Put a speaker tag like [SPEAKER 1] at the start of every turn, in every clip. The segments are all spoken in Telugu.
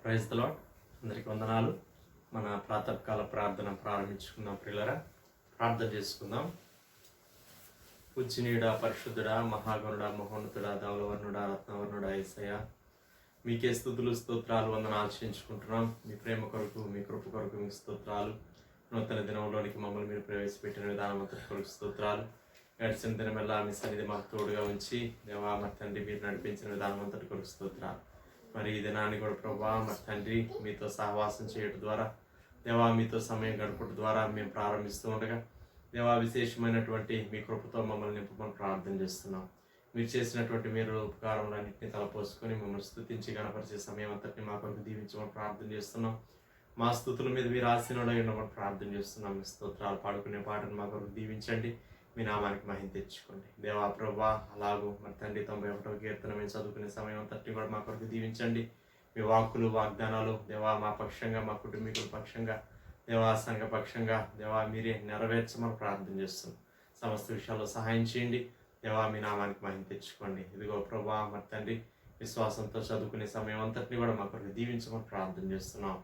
[SPEAKER 1] Praise the lord. అందరికీ వందనాలు. మన ప్రాతకాల ప్రార్థన ప్రారంభించుకుందాం. ప్రియులరా, ప్రార్థన చేసుకుందాం. పూజ్యనీయుడా, పరిశుద్ధుడా, మహాగణుడా, మహోన్నతుడా, ధవలవర్ణుడా, రత్నవర్ణుడా యేసయ్య, మీకే స్తుతులు స్తోత్రాలు వందనాలు చేయించుకుంటున్నాం. మీ ప్రేమ కొరకు, మీ కృప కొరకు మీ స్తోత్రాలు. నూతన దినంలోనికి మమ్మల్ని మీరు ప్రవేశపెట్టిన విధానం అంతటి కొరకు స్తోత్రాలు. గడిచిన దినమెల్లా మీ సన్నిధి మాకు తోడుగా ఉంచి దేవా మా తండ్రి మీరు నడిపించిన విధానం అంతటి కొరకు స్తోత్రాలు. మరి ఈ దినాన్ని కూడా ప్రభా మా తండ్రి మీతో సహవాసం చేయడం ద్వారా, దేవా మీతో సమయం గడపడం ద్వారా మేము ప్రారంభిస్తూ ఉండగా దేవా విశేషమైనటువంటి మీ కృపతో మమ్మల్ని నింపమని ప్రార్థన చేస్తున్నాం. మీరు చేసినటువంటి మీరు ఉపకారములన్నింటినీ తలపోసుకొని మమ్మల్ని స్తుతించి గణపరిచే సమయం అంతటిని మా కొరకు దీవించమని ప్రార్థన చేస్తున్నాం. మా స్తుతుల మీద మీరు ఆశీనుడై ఉండమని ప్రార్థన చేస్తున్నాం. మీ స్తోత్రాలు పాడుకునే పాటను మా కొరకు దీవించండి. మీ నామానికి మహిమ తెచ్చుకోండి దేవా ప్రభా. అలాగూ మరి తండ్రి 91వ కీర్తన మేము చదువుకునే సమయం అంతటిని కూడా మా కొరకు దీవించండి. మీ వాక్కులు వాగ్దానాలు దేవా మా పక్షంగా, మా కుటుంబీకుల పక్షంగా, దేవా సంఘ పక్షంగా దేవా మీరే నెరవేర్చమని ప్రార్థన చేస్తున్నాం. సమస్త విషయాల్లో సహాయం చేయండి దేవా. మీ నామానికి మహిమ తెచ్చుకోండి. ఇదిగో ప్రభా మరి తండ్రి విశ్వాసంతో చదువుకునే సమయం అంతటిని కూడా మా కొరకు దీవించమని ప్రార్థన చేస్తున్నాం.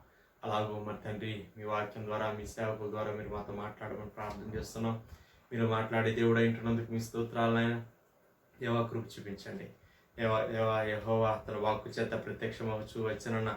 [SPEAKER 1] అలాగూ మరి తండ్రి మీ వాక్యం ద్వారా, మీ సేవకుల ద్వారా మీరు మాతో మాట్లాడమని ప్రార్థన చేస్తున్నాం. మీరు మాట్లాడే దేవుడు అయినందుకు మీ స్తోత్రాలైనా దేవా కృప చూపించండి. యెహోవా తన వాక్కు చేత ప్రత్యక్షమవచ్చు వచ్చినన్న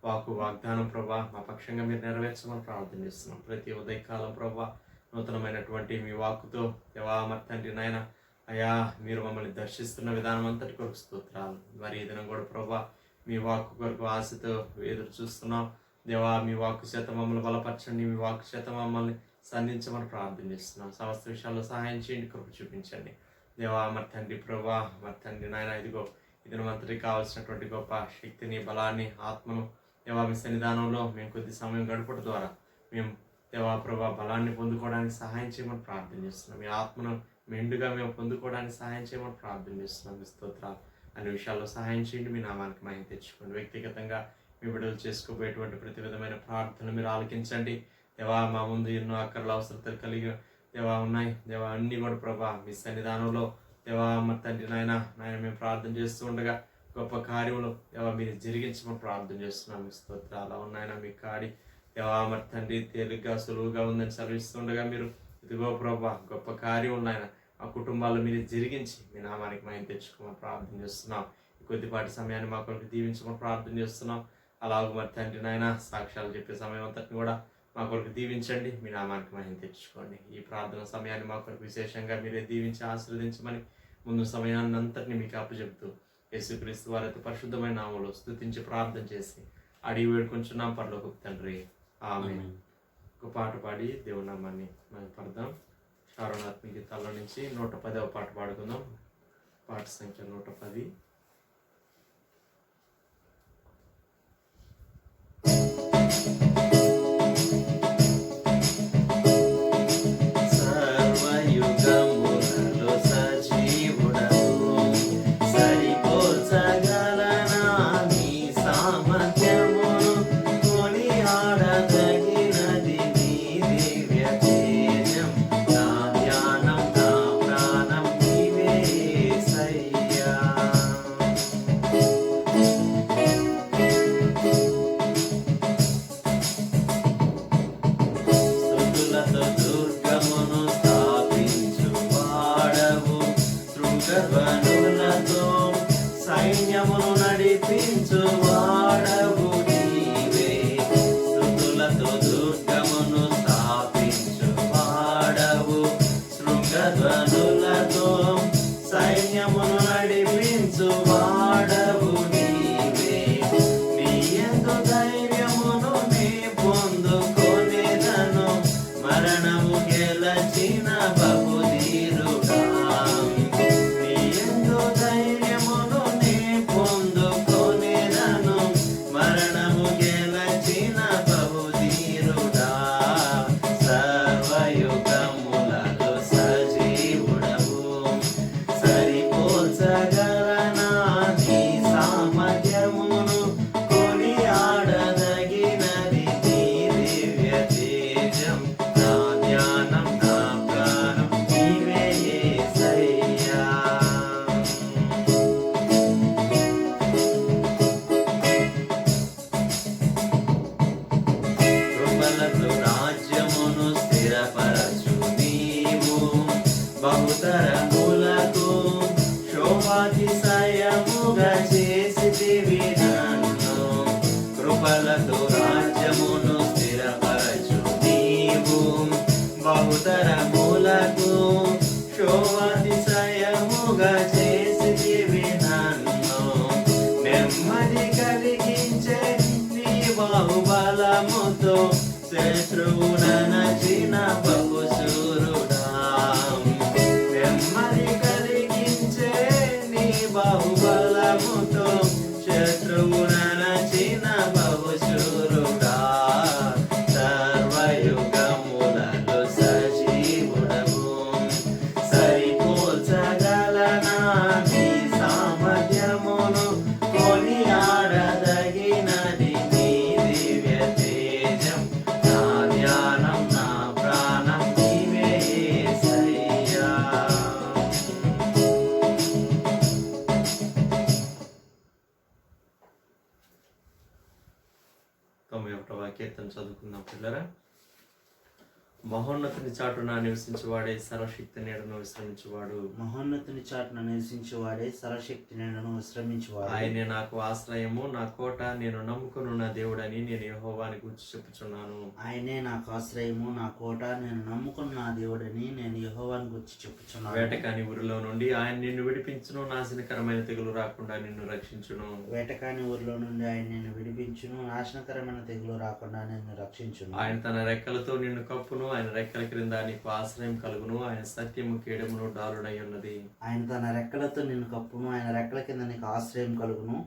[SPEAKER 1] వాక్కు వాగ్దానం ప్రభా మా పక్షంగా మీరు నెరవేర్చమని ప్రార్థన చేస్తున్నాం. ప్రతి ఉదయకాలం ప్రభా నూతనమైనటువంటి మీ వాక్కుతో దేవా మరి తండ్రి నాయన అయా మీరు మమ్మల్ని దర్శిస్తున్న విధానం అంతటి కొరకు స్తోత్రాలు. మరి ఈ దినం కూడా ప్రభా మీ వాక్కు కొరకు ఆశతో ఎదురు చూస్తున్నాం దేవా. మీ వాక్కు చేత మమ్మల్ని బలపరచండి. మీ వాక్కు చేత మమ్మల్ని సంధించమని ప్రార్థన చేస్తున్నాం. సమస్త విషయాల్లో సహాయం చేయండి, కృప చూపించండి దేవా. మరి తండ్రి ప్రభా మరి తండ్రి నాయన ఇదిగో ఇదిన మంత్రికి కావాల్సినటువంటి గొప్ప శక్తిని, బలాన్ని, ఆత్మను దేవా మీ సన్నిధానంలో మేము కొద్ది సమయం గడపడం ద్వారా మేము దేవా ప్రభా బలాన్ని పొందుకోవడానికి సహాయం చేయమని ప్రార్థన చేస్తున్నాం. మీ ఆత్మను మెండుగా మేము పొందుకోవడానికి సహాయం చేయమని ప్రార్థన చేస్తున్నాం. మీ స్తోత్రాలు అన్ని విషయాల్లో సహాయం చేయండి. మీ నామానికి మహిమ తెచ్చుకోండి. వ్యక్తిగతంగా మీ విడుదల చేసుకోబోయేటువంటి ప్రతి విధమైన ప్రార్థనలు మీరు ఆలకించండి దేవా. మా ముందు ఎన్నో అక్కర్ల అవసరతలు కలిగి దేవా ఉన్నాయి దేవా. అన్ని కూడా ప్రభా మీ సన్నిధానంలో దేవా మరి తండ్రి నాయన మేము ప్రార్థన చేస్తూ ఉండగా గొప్ప కార్యములు దేవా మీరు జరిగించమని ప్రార్థన చేస్తున్నాం. మీ స్తోత్రాలు ఉన్నాయన మీ కాడి దేవా మరి తండ్రి తేలిగ్గా సులువుగా ఉందని చదివిస్తుండగా మీరు ఇదిగో ప్రభా గొప్ప కార్యం ఉన్నాయన ఆ కుటుంబాల్లో మీరు జరిగించి మీ నామానికి మహిమ తెచ్చుకోమని ప్రార్థన చేస్తున్నాం. కొద్దిపాటి సమయాన్ని మా కొరకు దీవించమని ప్రార్థన చేస్తున్నాం. అలాగూ మరి తండ్రి నాయన సాక్ష్యాలు చెప్పే సమయం అంతటిని కూడా మా కొరకు దీవించండి. మీ నామానికి మహిమ తెచ్చుకోండి. ఈ ప్రార్థన సమయాన్ని మా కొరకు విశేషంగా మీరే దీవించి ఆశీర్వదించమని ముందు సమయాన్ని అంతటిని మీకు అప్పచెబుతూ యేసుక్రీస్తు వారి అతి పరిశుద్ధమైన నామములో స్తుతించి ప్రార్థన చేసి అడిగి వేడుకొంచున్నాం పరలోకపు తండ్రి, ఆమేన్. ఒక పాట పాడి దేవుని నామాన్ని మనం పడదాం. శారణాత్మ గీతాల్లో నుంచి 110వ పాట పాడుకుందాం. పాట సంఖ్య 110. కృపలతో రాజ్యమును స్థిరపరచు నీవు బహుతరములకు శోభాతిశయముగా చేసితివి నన్ను నెమ్మది కలిగించే నీ బాహుబలముతో శత్రువునచిన బహుశూరుడా నెమ్మది కలిగించే నీ బాహుబలముతో శత్రువునచిన బహుశూరుడా సర్వయుగములలో సజీవుడవు సరిపోల్చగలనా నీ సామర్థ్యమును కొనియాడదగినది నీ దివ్య తేజం నా ధ్యానం నా ప్రాణం నీవే యేసయ్యా. 91వ కీర్తన చదువుకుందాం పిల్లరా. మహోన్నతుని చాటున నివసించువాడే సర్వశక్తి నీడను విశ్రమించువాడు.
[SPEAKER 2] మహోన్నతుని చాటున నివసించువాడే సర్వశక్తి నీడను విశ్రమించువాడు.
[SPEAKER 1] ఆయనే నాకు ఆశ్రయము నా కోట నేను నమ్ముకున్న దేవుడని నేను యెహోవాని గూర్చి చెప్పుచున్నాను.
[SPEAKER 2] ఆయనే నాకు ఆశ్రయము నా కోట నేను నమ్ముకున్న నా దేవుడని నేను యెహోవాని గూర్చి చెప్పుచున్నాను.
[SPEAKER 1] వేటకాని ఊరిలో నుండి ఆయన నిన్ను విడిపించును నాశనకరమైన తెగులు రాకుండా నిన్ను రక్షించును.
[SPEAKER 2] వేటకాని ఊరిలో నుండి ఆయన నిన్ను విడిపించును నాశనకరమైన తెగులు రాకుండా నిన్ను రక్షించును.
[SPEAKER 1] ఆయన తన రెక్కలతో నిన్ను కప్పును ఆయన రెక్కల క్రింద నీకు ఆశ్రయం కలుగును. ఆయన సత్యము కేడమును డాలుడై ఉన్నది.
[SPEAKER 2] ఆయన తన రెక్కలతో నిన్ను కప్పును ఆయన రెక్కల కింద నీకు ఆశ్రయం కలుగును.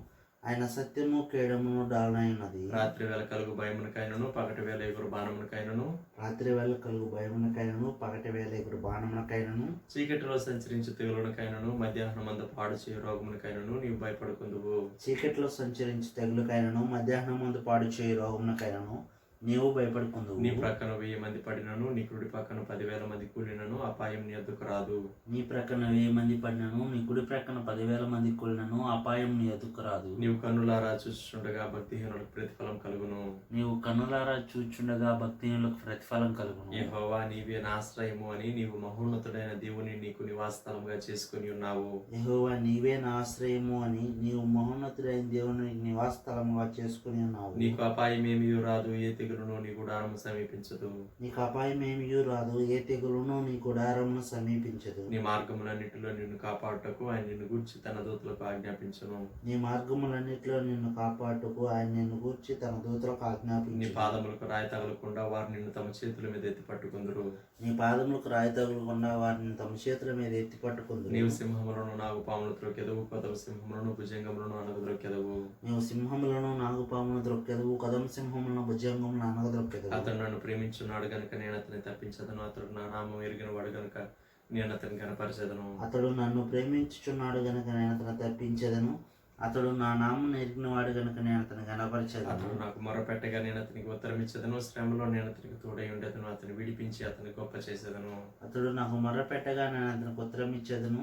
[SPEAKER 2] ఆయన సత్యము కేడమును డాలుడై ఉన్నది.
[SPEAKER 1] రాత్రి వేళ కలుగు భయమునకైనను పగటి వేళ ఎగురు బాణమునకైనను
[SPEAKER 2] రాత్రి వేళ కలుగు భయమునకైనను పగటి వేళ ఎగురు బాణమునకైనను
[SPEAKER 1] చీకటిలో సంచరించు తెగులునకైనను మధ్యాహ్నం అంత పాడు చేయు రోగమునకైనను నీవు భయపడుకుందువు.
[SPEAKER 2] చీకటిలో సంచరించి తెగులుకైనను మధ్యాహ్నం ముందు పాడు చేయి రోగమునకైనను నీవు భయపడుకుందువు.
[SPEAKER 1] నీ ప్రక్కన 1000 మంది పడినను నీ కుడి పక్కన 10,000 మంది కూలినను అపాయం నీ ఎద్దుకు రాదు.
[SPEAKER 2] నీ ప్రక్కన 1000 మంది పడినను నీ కుడి ప్రక్కన 10,000 మంది కూలినను అపాయం నీ ఎదుకు రాదు.
[SPEAKER 1] నీవు కన్నులారా చూస్తుండగా భక్తిహీనులకు ప్రతిఫలం కలుగును.
[SPEAKER 2] నీవు కన్నులారా చూచుండగా భక్తిహీనులకు ప్రతిఫలం కలుగును.
[SPEAKER 1] యెహోవా నీవే నా ఆశ్రయము అని నీవు మహోన్నతుడైన దేవుని నీకు నివాసస్థలముగా చేసుకుని ఉన్నావు.
[SPEAKER 2] యెహోవా నీవే నా ఆశ్రయము అని నీవు మహోన్నతుడైన దేవుని నివాస స్థలముగా చేసుకుని ఉన్నావు.
[SPEAKER 1] నీకు అపాయం ఏమీ రాదు ఏ తెగులును నీ గుడారము సమీపించదు.
[SPEAKER 2] నీకు అపాయం ఏమీ రాదు ఏ తెగులును నీ గుడారమును సమీపించదు.
[SPEAKER 1] నీ మార్గములన్నిటిలో నిన్ను కాపాడుటకు ఆయన నిన్ను గూర్చి తన దూతలకు ఆజ్ఞాపించును.
[SPEAKER 2] నీ మార్గములన్నిటిలో నిన్ను కాపాడుటకు ఆయన నిన్ను గూర్చి తన దూతలకు
[SPEAKER 1] నీ
[SPEAKER 2] ఆజ్ఞాపించు.
[SPEAKER 1] పాదములకు రాయి తగలకుండా వారు నిన్ను తమ చేతుల మీద ఎత్తి పట్టుకుందరు.
[SPEAKER 2] నీ పాదములకు రాయి తగులకుండా వారిని తమ చేతుల మీద ఎత్తి పట్టుకుందురు.
[SPEAKER 1] నీవు సింహములను నాగుపాములను త్రొక్కెదవు కొదవ సింహములను భుజంగములను అనగ త్రొక్కెదవు.
[SPEAKER 2] నీవు సింహములను నాగుపాములను ద్రొక్కెదవు కదం సింహములను భుజంగములను అనగద్రొక్కెదవు.
[SPEAKER 1] అతడు నన్ను ప్రేమించున్నాడు గనుక నేను అతన్ని తప్పించదను. అతడు నా నామం ఎరిగిన వాడు గనుక నేను అతన్ని కనపరచదను.
[SPEAKER 2] అతడు నన్ను ప్రేమించుచున్నాడు గనుక నేను అతను తప్పించదను. అతడు నా నామం ఎరిగిన వాడు గనుక నేను అతను కనపరచదను.
[SPEAKER 1] అతడు నాకు మొరపెట్టగా నేను అతనికి ఉత్తరం ఇచ్చదను. శ్రమలో నేను అతనికి తోడై ఉండేదను. అతను విడిపించి అతని గొప్ప చేసేదను.
[SPEAKER 2] అతడు నాకు మొర్రపెట్టగా నేను అతనికి ఉత్తరం ఇచ్చేదను.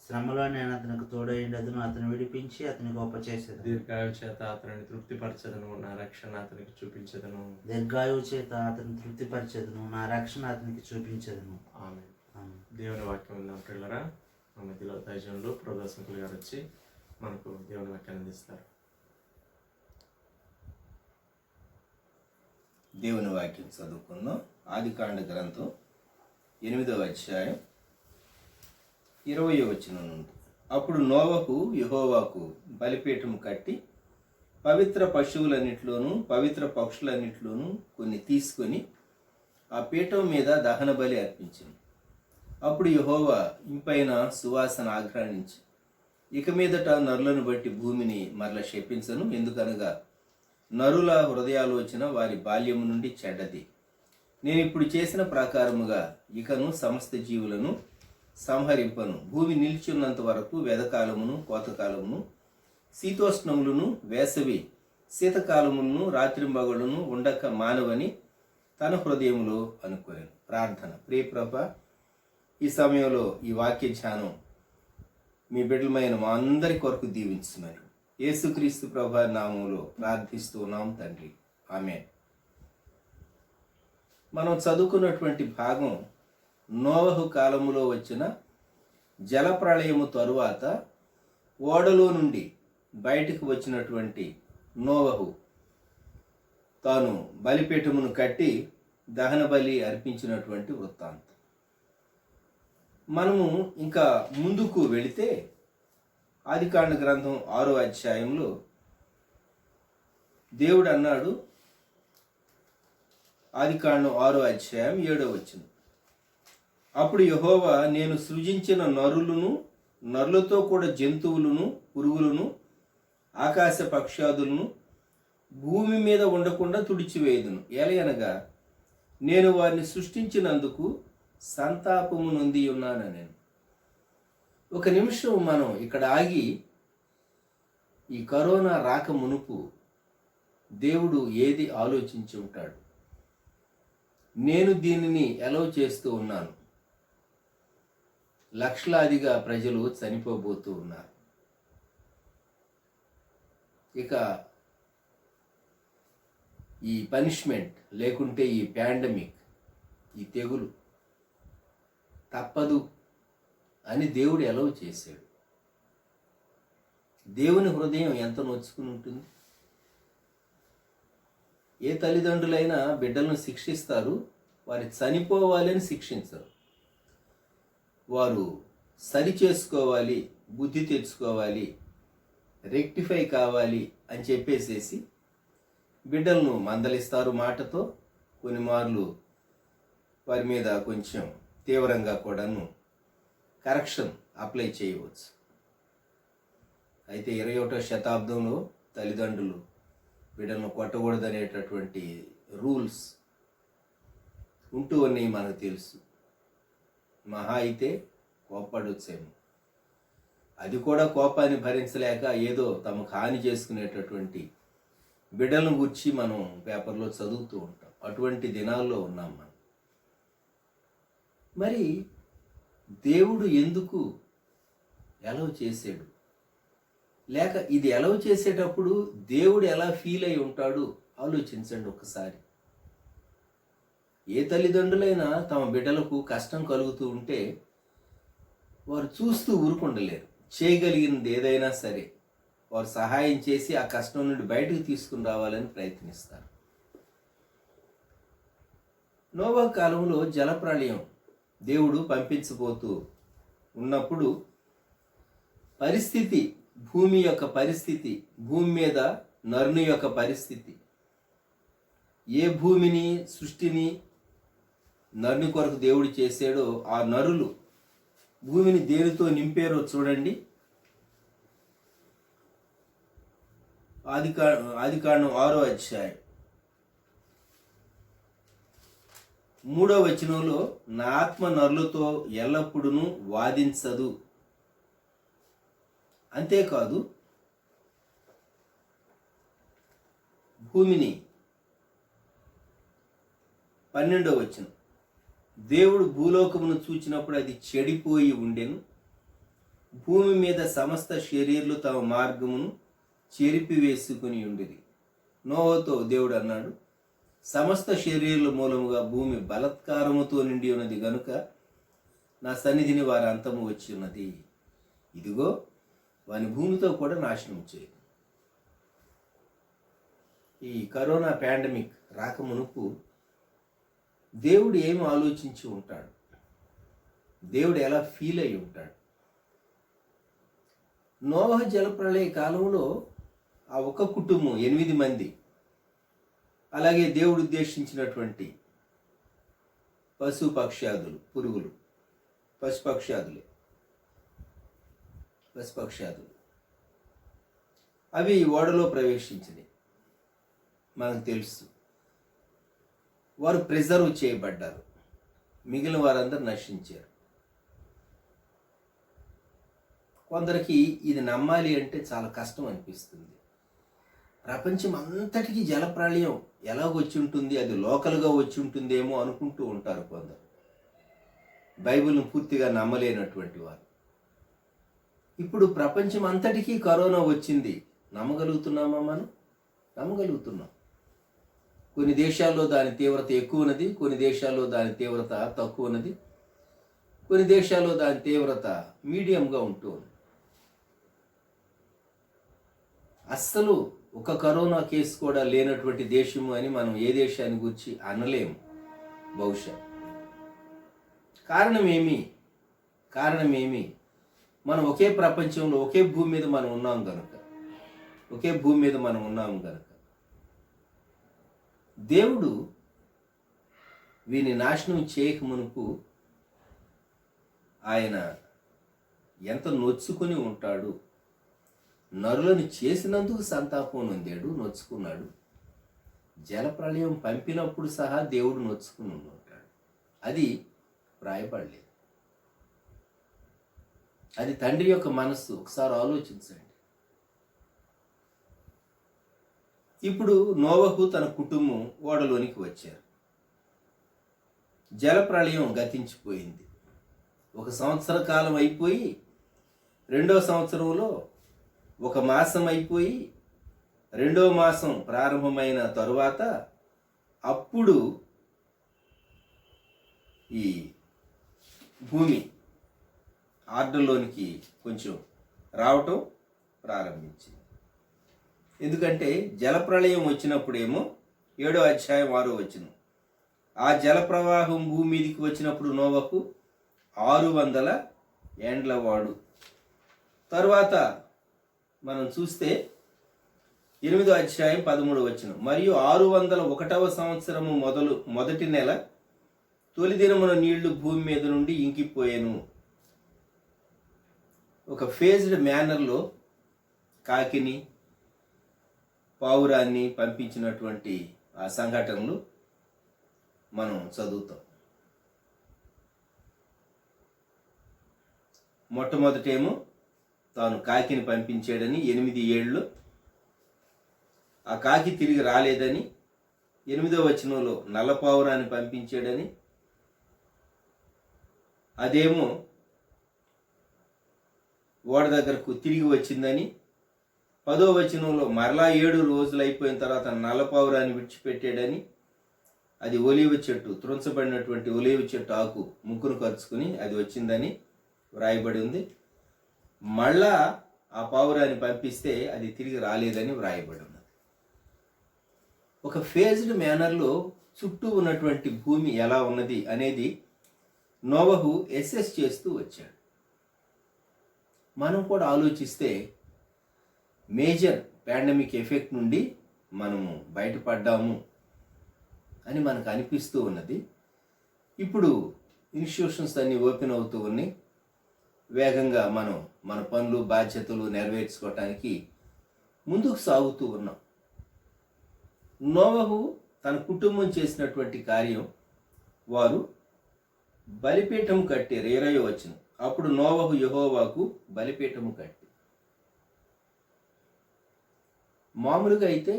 [SPEAKER 2] శ్రమలో నేను అతనికి తోడైండదును. అతను విడిపించి అతని గొప్ప చేసేదను.
[SPEAKER 1] దీర్ఘాయు చేత అతనిని తృప్తిపరచదను. నా రక్షణ అతనికి చూపించదను.
[SPEAKER 2] దీర్ఘాయువు చేత అతను తృప్తిపరచదును. నా రక్షణ అతనికి చూపించదును.
[SPEAKER 1] ఆమె దేవుని వాక్యం ఉందాం పిల్లరా. మా మధ్యలో దైజనులు ప్రదర్శకులు గారు వచ్చి మనకు దేవుని వాక్యాన్ని అందిస్తారు.
[SPEAKER 3] దేవుని వాక్యం చదువుకుందాం. ఆదికాండ గ్రంథం 8వ అధ్యాయం 20వ వచనం నుండి. అప్పుడు నోవహు యెహోవాకు బలిపీఠం కట్టి పవిత్ర పశువులన్నిటిలోనూ పవిత్ర పక్షులన్నిటిలోనూ కొన్ని తీసుకొని ఆ పీఠం మీద దహన బలి అర్పించింది. అప్పుడు యెహోవా ఇంపైన సువాసన ఆఘ్రాణించి ఇక మీదట నరులను బట్టి భూమిని మరల శపించను. ఎందుకనగా నరుల హృదయాలోచన వారి బాల్యము నుండి చెడ్డది. నేను ఇప్పుడు చేసిన ప్రకారముగా ఇకను సమస్త జీవులను సంహరింపను. భూమి నిలిచున్నంత వరకు వెదకాలమును కోతకాలమును శీతోష్ణములను వేసవి శీతకాలములను రాత్రింబగళ్ళను ఉండక మానవని తన హృదయంలో అనుకోయాను. ప్రార్థన. ప్రియ ప్రభా, ఈ సమయంలో ఈ వాక్య ధ్యానం మీ బిడ్డలమైన మా అందరి కొరకు దీవించమని యేసుక్రీస్తు ప్రభా నామంలో ప్రార్థిస్తున్నాం తండ్రి. ఆమేన్. మనం చదువుకున్నటువంటి భాగం నోవహు కాలములో వచ్చిన జలప్రళయము తరువాత ఓడలో నుండి బయటకు వచ్చినటువంటి నోవహు తాను బలిపీఠమును కట్టి దహన బలి అర్పించినటువంటి వృత్తాంతం. మనము ఇంకా ముందుకు వెళితే ఆదికాండ గ్రంథం 6వ అధ్యాయంలో దేవుడు అన్నాడు, ఆదికాండం 6వ అధ్యాయం 7వ వచనం, అప్పుడు యెహోవా, నేను సృజించిన నరులతో కూడా జంతువులను, పురుగులను, ఆకాశ పక్షాదులను భూమి మీద ఉండకుండా తుడిచివేయుదును. ఎలయనగా నేను వారిని సృష్టించినందుకు సంతాపము నొంది ఉన్నాను. నేను ఒక నిమిషం మనం ఇక్కడ ఆగి, ఈ కరోనా రాక మునుపు దేవుడు ఏది ఆలోచించి ఉంటాడు? నేను దీనిని ఎలవ్ చేస్తూ ఉన్నాను, లక్షలాదిగా ప్రజలు చనిపోబోతూ ఉన్నారు. ఇక ఈ పనిష్మెంట్ లేకుంటే ఈ పాండమిక్, ఈ తెగులు తప్పదు అని దేవుడు ఎలవ్ చేశాడు. దేవుని హృదయం ఎంత నొచ్చుకుని ఉంటుంది? ఏ తల్లిదండ్రులైనా బిడ్డలను శిక్షిస్తారు, వారి చనిపోవాలని శిక్షించరు. వారు సరి చేసుకోవాలి, బుద్ధి తెచ్చుకోవాలి, రెక్టిఫై కావాలి అని చెప్పేసేసి బిడ్డలను మందలిస్తారు మాటతో. కొన్ని మార్లు వారి మీద కొంచెం తీవ్రంగా కూడాను కరెక్షన్ అప్లై చేయవచ్చు. అయితే 21వ శతాబ్దంలో తల్లిదండ్రులు బిడ్డలను కొట్టకూడదనేటటువంటి రూల్స్ ఉంటూ ఉన్నాయి మనకు తెలుసు. మహా అయితే కోప్పడొచ్చేమో, అది కూడా కోపాన్ని భరించలేక ఏదో తమకు హాని చేసుకునేటటువంటి బిడ్డలను గురించి మనం పేపర్లో చదువుతూ ఉంటాం. అటువంటి దినాల్లో ఉన్నాం మనం. మరి దేవుడు ఎందుకు ఎలవ్ చేసాడు? లేక ఇది ఎలవ్ చేసేటప్పుడు దేవుడు ఎలా ఫీల్ అయి ఉంటాడు ఆలోచించండి ఒకసారి. ఏ తల్లిదండ్రులైనా తమ బిడ్డలకు కష్టం కలుగుతూ ఉంటే వారు చూస్తూ ఊరుకుండలేరు. చేయగలిగినది ఏదైనా సరే వారు సహాయం చేసి ఆ కష్టం నుండి బయటకు తీసుకుని రావాలని ప్రయత్నిస్తారు. నోవా కాలంలో జలప్రళయం దేవుడు పంపించబోతూ ఉన్నప్పుడు పరిస్థితి, భూమి యొక్క పరిస్థితి, భూమి మీద నరుని యొక్క పరిస్థితి, ఏ భూమిని సృష్టిని నరుని కొరకు దేవుడు చేశాడో ఆ నరులు భూమిని దేనితో నింపారో చూడండి. ఆదికాండం 6వ అధ్యాయం 3వ వచనంలో, నా ఆత్మ నరులతో ఎల్లప్పుడూ వాదించదు. అంతేకాదు, భూమిని 12వ వచనం, దేవుడు భూలోకమును చూచినప్పుడు అది చెడిపోయి ఉండెను, భూమి మీద సమస్త శరీరులు తమ మార్గమును చెరిపివేసుకుని ఉండిరి. నోవతో దేవుడు అన్నాడు, సమస్త శరీరుల మూలముగా భూమి బలత్కారముతో నిండి ఉన్నది గనుక నా సన్నిధిని వారి అంతము వచ్చి ఉన్నది. ఇదిగో వాని భూమితో కూడా నాశనం చేయదు. ఈ కరోనా పాండమిక్ రాకమునుపు దేవుడు ఏమి ఆలోచించి ఉంటాడు? దేవుడు ఎలా ఫీల్ అయి ఉంటాడు? నోవహు జలప్రళయ కాలంలో ఆ ఒక కుటుంబం 8 మంది, అలాగే దేవుడు ఉద్దేశించినటువంటి పశుపక్ష్యాదులు, పురుగులు, పశుపక్ష్యాదులు అవి ఓడలో ప్రవేశించినాయి. మనకు తెలుసు, వారు ప్రిజర్వ్ చేయబడ్డారు, మిగిలిన వారందరూ నశించారు. కొందరికి ఇది నమ్మాలి అంటే చాలా కష్టం అనిపిస్తుంది. ప్రపంచం అంతటికీ జలప్రళయం ఎలాగొచ్చి ఉంటుంది, అది లోకల్గా వచ్చి ఉంటుందేమో అనుకుంటూ ఉంటారు కొందరు, బైబిల్ను పూర్తిగా నమ్మలేనటువంటి వారు. ఇప్పుడు ప్రపంచం అంతటికీ కరోనా వచ్చింది, నమ్మగలుగుతున్నామా? మనం నమ్మగలుగుతున్నాం. కొన్ని దేశాల్లో దాని తీవ్రత ఎక్కువ ఉన్నది, కొన్ని దేశాల్లో దాని తీవ్రత తక్కువ ఉన్నది, కొన్ని దేశాల్లో దాని తీవ్రత మీడియంగా ఉంటూ ఉంది. అస్సలు ఒక కరోనా కేసు కూడా లేనటువంటి దేశము అని మనం ఏ దేశాన్ని గురించి అనలేము బహుశా. కారణమేమి మనం ఒకే ప్రపంచంలో ఒకే భూమి మీద మనం ఉన్నాం కనుక దేవుడు వీని నాశనం చేయక మునుపు ఆయన ఎంత నొచ్చుకుని ఉంటాడు. నరులను చేసినందుకు సంతాపం నొందాడు, నొచ్చుకున్నాడు. జలప్రళయం పంపినప్పుడు సహా దేవుడు నొచ్చుకుని ఉంటాడు. అది వ్రాయబడలేదు. అది తండ్రి యొక్క మనస్సు. ఒకసారి ఆలోచించండి. ఇప్పుడు నోవహు తన కుటుంబం ఓడలోనికి వచ్చారు. జలప్రళయం గతించిపోయింది. 1 సంవత్సర కాలం అయిపోయి 2వ సంవత్సరంలో 1 మాసం అయిపోయి 2వ మాసం ప్రారంభమైన తరువాత అప్పుడు ఈ భూమి ఆర్డర్లోనికి కొంచెం రావటం ప్రారంభించింది. ఎందుకంటే జలప్రళయం వచ్చినప్పుడేమో 7వ అధ్యాయం 6వ వచనం, ఆ జలప్రవాహం భూమి మీదికి వచ్చినప్పుడు నోవహు 600 ఏండ్లవాడు. తరువాత మనం చూస్తే 8వ అధ్యాయం 13వ వచనం, మరియు 601వ సంవత్సరము మొదటి నెల తొలి దినమున నీళ్లు భూమి మీద నుండి ఇంకిపోయాను. ఒక ఫేజ్డ్ మేనర్లో కాకిని పావురాన్ని పంపించినటువంటి ఆ సంఘటనలు మనం చదువుతాం. మొట్టమొదటేమో తాను కాకిని పంపించాడని 8 ఏళ్ళు, ఆ కాకి తిరిగి రాలేదని. 8వ వచనంలో నల్ల పావురాన్ని పంపించాడని, అదేమో ఓడ దగ్గరకు తిరిగి వచ్చిందని. 10వ వచనంలో మరలా 7 రోజులు అయిపోయిన తర్వాత నల్ల పావురాన్ని విడిచిపెట్టాడని, అది ఒలీవ చెట్టు, త్రుంచబడినటువంటి ఒలీవ చెట్టు ఆకు ముక్కును కరుచుకుని అది వచ్చిందని వ్రాయబడి ఉంది. మళ్ళా ఆ పావురాన్ని పంపిస్తే అది తిరిగి రాలేదని వ్రాయబడి ఉన్నది. ఒక ఫేజ్డ్ మేనర్లో చుట్టూ ఉన్నటువంటి భూమి ఎలా ఉన్నది అనేది నోవహు ఎస్ఎస్ చేస్తూ వచ్చాడు. మనం కూడా ఆలోచిస్తే మేజర్ పాండమిక్ ఎఫెక్ట్ నుండి మనము బయటపడ్డాము అని మనకు అనిపిస్తూ ఉన్నది. ఇప్పుడు ఇన్స్టిట్యూషన్స్ అన్నీ ఓపెన్ అవుతూ ఉన్నాయి. వేగంగా మనం మన పనులు బాధ్యతలు నెరవేర్చుకోవటానికి ముందుకు సాగుతూ ఉన్నాం. నోవహు తన కుటుంబం చేసినటువంటి కార్యం, వారు బలిపీఠం కట్టారు. 20వ వచనం, అప్పుడు నోవహు యెహోవాకు బలిపీఠము కట్టి. మామూలుగా అయితే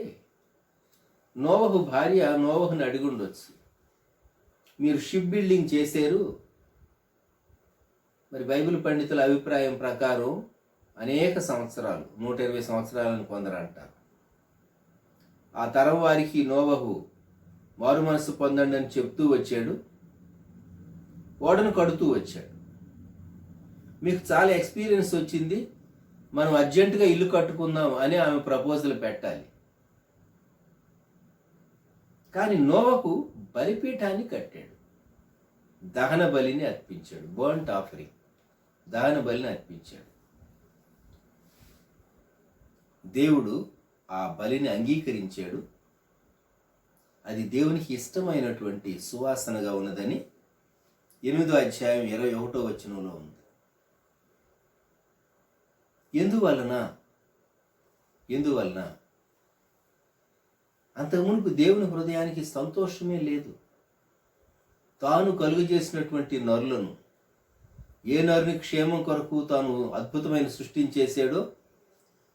[SPEAKER 3] నోవహు భార్య నోవహుని అడిగుండొచ్చు, మీరు షిప్ బిల్డింగ్ చేశారు, మరి బైబిల్ పండితుల అభిప్రాయం ప్రకారం అనేక సంవత్సరాలు, 120 సంవత్సరాలను కొందరు అంటారు. ఆ తరం వారికి నోవహు మారు మనసు పొందండి అని చెప్తూ వచ్చాడు, ఓడను కడుతూ వచ్చాడు. మీకు చాలా ఎక్స్పీరియన్స్ వచ్చింది, మనం అర్జెంటుగా ఇల్లు కట్టుకుందాం అని ఆమె ప్రపోజల్ పెట్టాలి. కానీ నోవహు బలిపీఠాన్ని కట్టాడు, దహన బలిని అర్పించాడు, బర్న్ట్ ఆఫరింగ్, దహన బలిని అర్పించాడు. దేవుడు ఆ బలిని అంగీకరించాడు. అది దేవునికి ఇష్టమైనటువంటి సువాసనగా ఉన్నదని 8వ అధ్యాయం 21వ వచనంలో ఉంది. ఎందువలన అంతకుమునుపు దేవుని హృదయానికి సంతోషమే లేదు. తాను కలుగు చేసినటువంటి నరులను, ఏ నరుని క్షేమం కొరకు తాను అద్భుతమైన సృష్టిని చేశాడో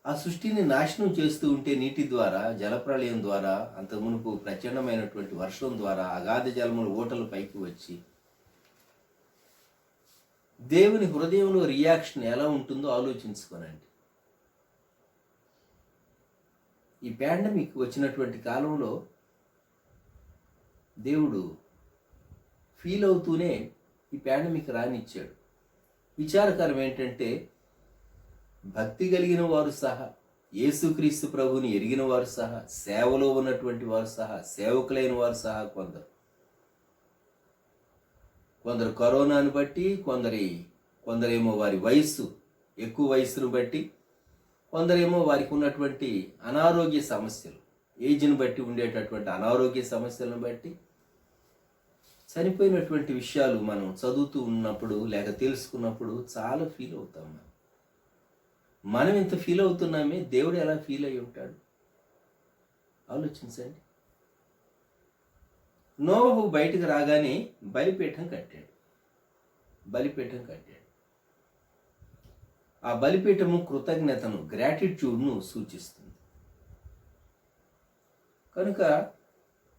[SPEAKER 3] ఆ సృష్టిని నాశనం చేస్తూ ఉంటే నీటి ద్వారా, జలప్రళయం ద్వారా, అంతకుమునుపు ప్రచండమైనటువంటి వర్షం ద్వారా అగాధ జలములు ఓటలు పైకి వచ్చి దేవుని హృదయంలో రియాక్షన్ ఎలా ఉంటుందో ఆలోచించుకోనండి. ఈ పాండమిక్ వచ్చినటువంటి కాలంలో దేవుడు ఫీల్ అవుతూనే ఈ పాండమిక్ రానిచ్చాడు. విచారకరం ఏంటంటే భక్తి కలిగిన వారు సహా, యేసుక్రీస్తు ప్రభువుని ఎరిగిన వారు సహా, సేవలో ఉన్నటువంటి వారు సహా, సేవకులైన వారు సహా కొందరు కరోనాను బట్టి, కొందరేమో వారి వయస్సు, ఎక్కువ వయస్సును బట్టి, కొందరేమో వారికి ఉన్నటువంటి అనారోగ్య సమస్యలు, ఏజ్ని బట్టి ఉండేటటువంటి అనారోగ్య సమస్యలను బట్టి చనిపోయినటువంటి విషయాలు మనం చదువుతూ ఉన్నప్పుడు లేక తెలుసుకున్నప్పుడు చాలా ఫీల్ అవుతాం. మనం ఇంత ఫీల్ అవుతున్నామే, దేవుడు ఎలా ఫీల్ అయి ఉంటాడు ఆలోచించండి. నోవహు బయటకు రాగానే బలిపీఠం కట్టాడు. ఆ బలిపీఠము కృతజ్ఞతను, గ్రాటిట్యూడ్ను సూచిస్తుంది. కనుక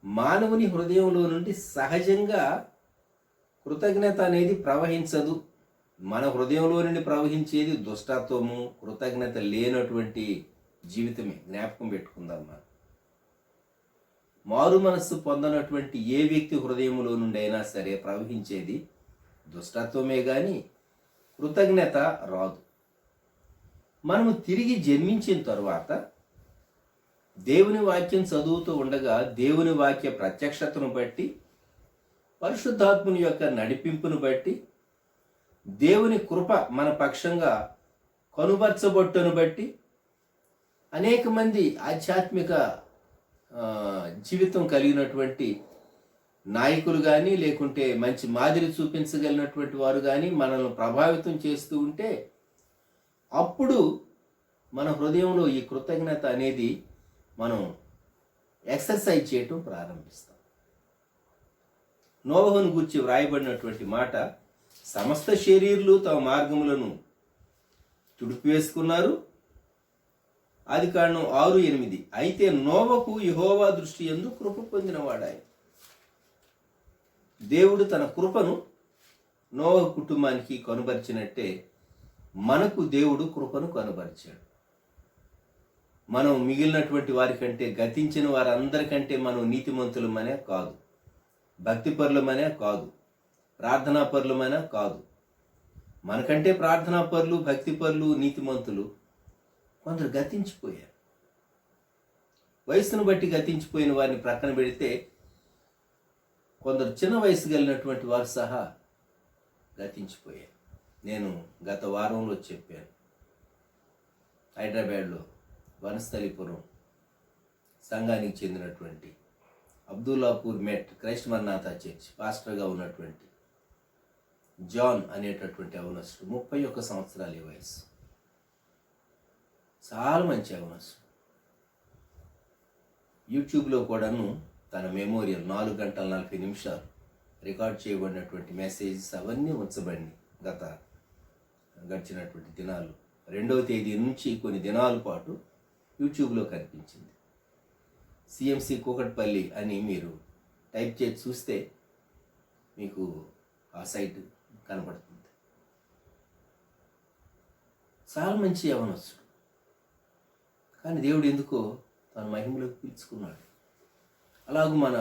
[SPEAKER 3] మానవుని హృదయంలో నుండి సహజంగా కృతజ్ఞత అనేది ప్రవహించదు. మన హృదయంలో నుండి ప్రవహించేది దుష్టత్వము, కృతజ్ఞత లేనటువంటి జీవితమే. జ్ఞాపకం పెట్టుకుందాం. మారు మనస్సు పొందనటువంటి ఏ వ్యక్తి హృదయంలో నుండి అయినా సరే ప్రవహించేది దుష్టత్వమే కానీ కృతజ్ఞత రాదు. మనము తిరిగి జన్మించిన తరువాత దేవుని వాక్యం చదువుతూ ఉండగా దేవుని వాక్య ప్రత్యక్షతను బట్టి, పరిశుద్ధాత్ముని యొక్క నడిపింపును బట్టి, దేవుని కృప మన పక్షంగా కనుబర్చబొట్టును బట్టి అనేక మంది ఆధ్యాత్మిక జీవితం కలిగినటువంటి నాయకులు కానీ, లేకుంటే మంచి మాదిరి చూపించగలిగినటువంటి వారు కానీ మనల్ని ప్రభావితం చేస్తూ ఉంటే అప్పుడు మన హృదయంలో ఈ కృతజ్ఞత అనేది మనం ఎక్సర్సైజ్ చేయటం ప్రారంభిస్తాం. నోవహును గూర్చి వ్రాయబడినటువంటి మాట, సమస్త శరీరులు తమ మార్గములను తుడిపివేసుకున్నారు. ఆదికాండం 6:8. అయితే నోవహు యెహోవా దృష్టి యందు కృప పొందినవాడాయి. దేవుడు తన కృపను నోవహు కుటుంబానికి కనుబర్చినట్టే మనకు దేవుడు కృపను కనుబర్చాడు. మనం మిగిలినటువంటి వారికంటే, గతించిన వారందరికంటే మనం నీతిమంతులమనే కాదు, భక్తిపరులమనే కాదు, ప్రార్థనాపరులమనే కాదు. మనకంటే ప్రార్థనాపరులు, భక్తిపరులు, నీతిమంతులు కొందరు గతించిపోయారు. వయసును బట్టి గతించిపోయిన వారిని ప్రక్కన పెడితే కొందరు చిన్న వయసు కలిగినటువంటి వారు సహా గతించిపోయారు. నేను గత వారంలో చెప్పాను. హైదరాబాద్లో వనస్థలిపురం సంఘానికి చెందినటువంటి అబ్దుల్లాపూర్ మెట్ క్రైస్ట్ మర్నాథ చర్చ్ పాస్టర్గా ఉన్నటువంటి జాన్ అనేటటువంటి యవనస్తుడు, 31 సంవత్సరాల వయసు, చాలా మంచి యవనస్తుడు. యూట్యూబ్లో కూడాను తన మెమోరియల్ 4 గంటల 40 నిమిషాలు రికార్డ్ చేయబడినటువంటి మెసేజెస్ అవన్నీ ఉంచబడి గడిచినటువంటి దినాలు 2వ తేదీ నుంచి కొన్ని దినాల పాటు యూట్యూబ్లో కనిపించింది. సిఎంసి కూకట్పల్లి అని మీరు టైప్ చేసి చూస్తే మీకు ఆ సైట్ కనబడుతుంది. చాలా మంచి యవనస్తుడు, కానీ దేవుడు ఎందుకో తన మహిమలోకి పిలుచుకున్నాడు. అలాగూ మన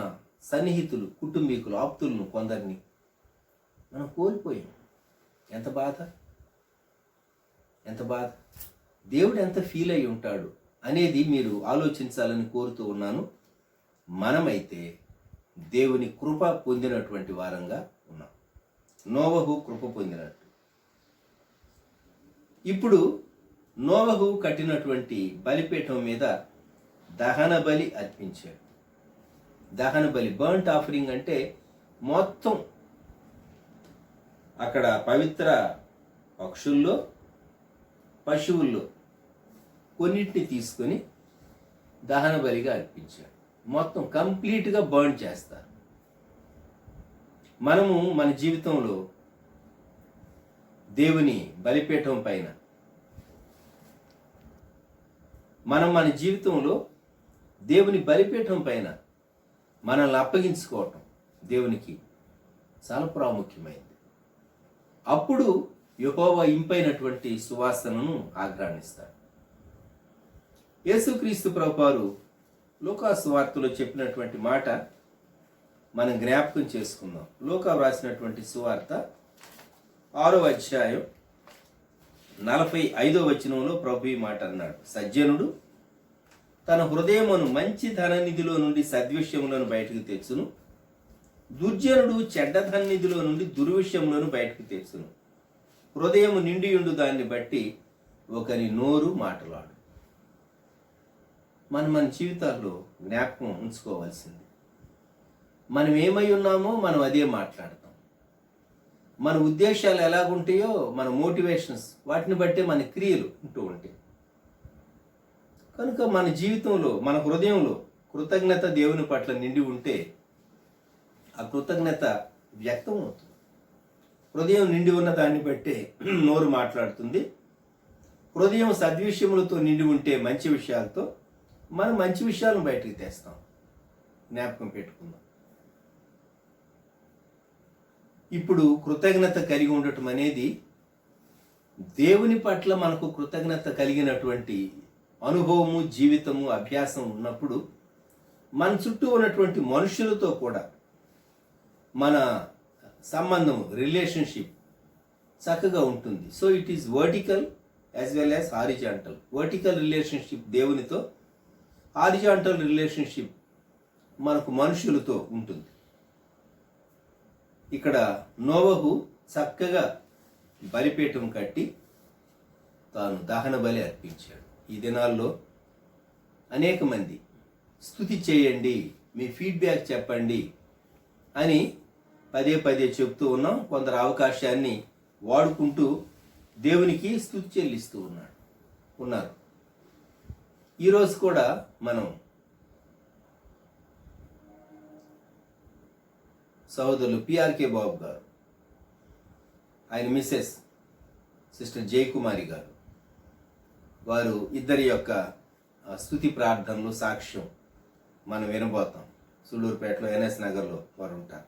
[SPEAKER 3] సన్నిహితులు, కుటుంబీకులు, ఆప్తులను కొందరిని మనం కోల్పోయాం. ఎంత బాధ! దేవుడు ఎంత ఫీల్ అయి ఉంటాడు అనేది మీరు ఆలోచించాలని కోరుతూ ఉన్నాను. మనమైతే దేవుని కృప పొందినటువంటి వారంగా ఉన్నాం. నోవహు కృప పొందినట్టు. ఇప్పుడు నోవహు కట్టినటువంటి బలిపీఠం మీద దహన బలి అర్పించాడు. దహన బలి, బర్ంట్ ఆఫరింగ్ అంటే మొత్తం అక్కడ పవిత్ర పక్షుల్లో, పశువుల్లో కొన్నిటిని తీసుకొని దహన బలిగా అర్పించాడు. మొత్తం కంప్లీట్గా బర్న్ చేస్తారు. మనము మన జీవితంలో దేవుని బలిపీఠం పైన మన జీవితంలో దేవుని బలిపీఠం పైన మనల్ని అప్పగించుకోవటం దేవునికి చాలా ప్రాముఖ్యమైంది. అప్పుడు యెహోవా ఇంపైనటువంటి సువాసనను ఆఘ్రాణిస్తాడు. యేసుక్రీస్తు ప్రభువారు లూకా సువార్తలో చెప్పినటువంటి మాట మనం జ్ఞాపకం చేసుకుందాం. లూకా వ్రాసినటువంటి సువార్త 6వ అధ్యాయం 45వ వచనంలో ప్రభు ఈ మాట అన్నాడు, సజ్జనుడు తన హృదయమును మంచి ధననిధిలో నుండి సద్విషయములను బయటకు తెచ్చును, దుర్జనుడు చెడ్డ ధననిధిలో నుండి దుర్విషయములను బయటకు తెచ్చును. హృదయము నిండియుండు దాన్ని బట్టి ఒకరి నోరు మాటలాడు. మన జీవితాల్లో జ్ఞాపకం ఉంచుకోవాల్సింది, మనం ఏమై ఉన్నామో మనం అదే మాట్లాడతాం. మన ఉద్దేశాలు ఎలాగుంటాయో, మన మోటివేషన్స్ వాటిని బట్టే మన క్రియలు ఉంటూ ఉంటాయి. కనుక మన జీవితంలో, మన హృదయంలో కృతజ్ఞత దేవుని పట్ల నిండి ఉంటే ఆ కృతజ్ఞత వ్యక్తం అవుతుంది. హృదయం నిండి ఉన్న దాన్ని బట్టే నోరు మాట్లాడుతుంది. హృదయం సద్విషయములతో నిండి ఉంటే, మంచి విషయాలతో, మనం మంచి విషయాలను బయటికి తెస్తాం. జ్ఞాపకం పెట్టుకుందాం. ఇప్పుడు కృతజ్ఞత కలిగి ఉండటం అనేది దేవుని పట్ల మనకు కృతజ్ఞత కలిగినటువంటి అనుభవము, జీవితము, అభ్యాసం ఉన్నప్పుడు మన చుట్టూ ఉన్నటువంటి మనుషులతో కూడా మన సంబంధం, రిలేషన్షిప్ చక్కగా ఉంటుంది. So it is vertical as well as horizontal. Vertical relationship దేవునితో, హారిజాంటల్ రిలేషన్షిప్ మనకు మనుషులతో ఉంటుంది. ఇక్కడ నోవహు చక్కగా బలిపీఠం కట్టి తాను దహన బలి అర్పించాడు. ఈ దినాల్లో అనేక మంది స్తుతి చేయండి, మీ ఫీడ్బ్యాక్ చెప్పండి అని పదే పదే చెప్తూ ఉన్నాం. కొందరు అవకాశాన్ని వాడుకుంటూ దేవునికి స్తుతి చెల్లిస్తూ ఉన్నారు. ఈరోజు కూడా మనం సహోదరులు పిఆర్కే బాబు గారు, ఆయన మిస్సెస్ సిస్టర్ జయకుమారి గారు, వారు ఇద్దరి యొక్క స్తుతి ప్రార్థనలు సాక్ష్యం మనం వినబోతాం. సుళ్ళూరుపేటలో ఎన్ఎస్ నగర్లో వారు ఉంటారు.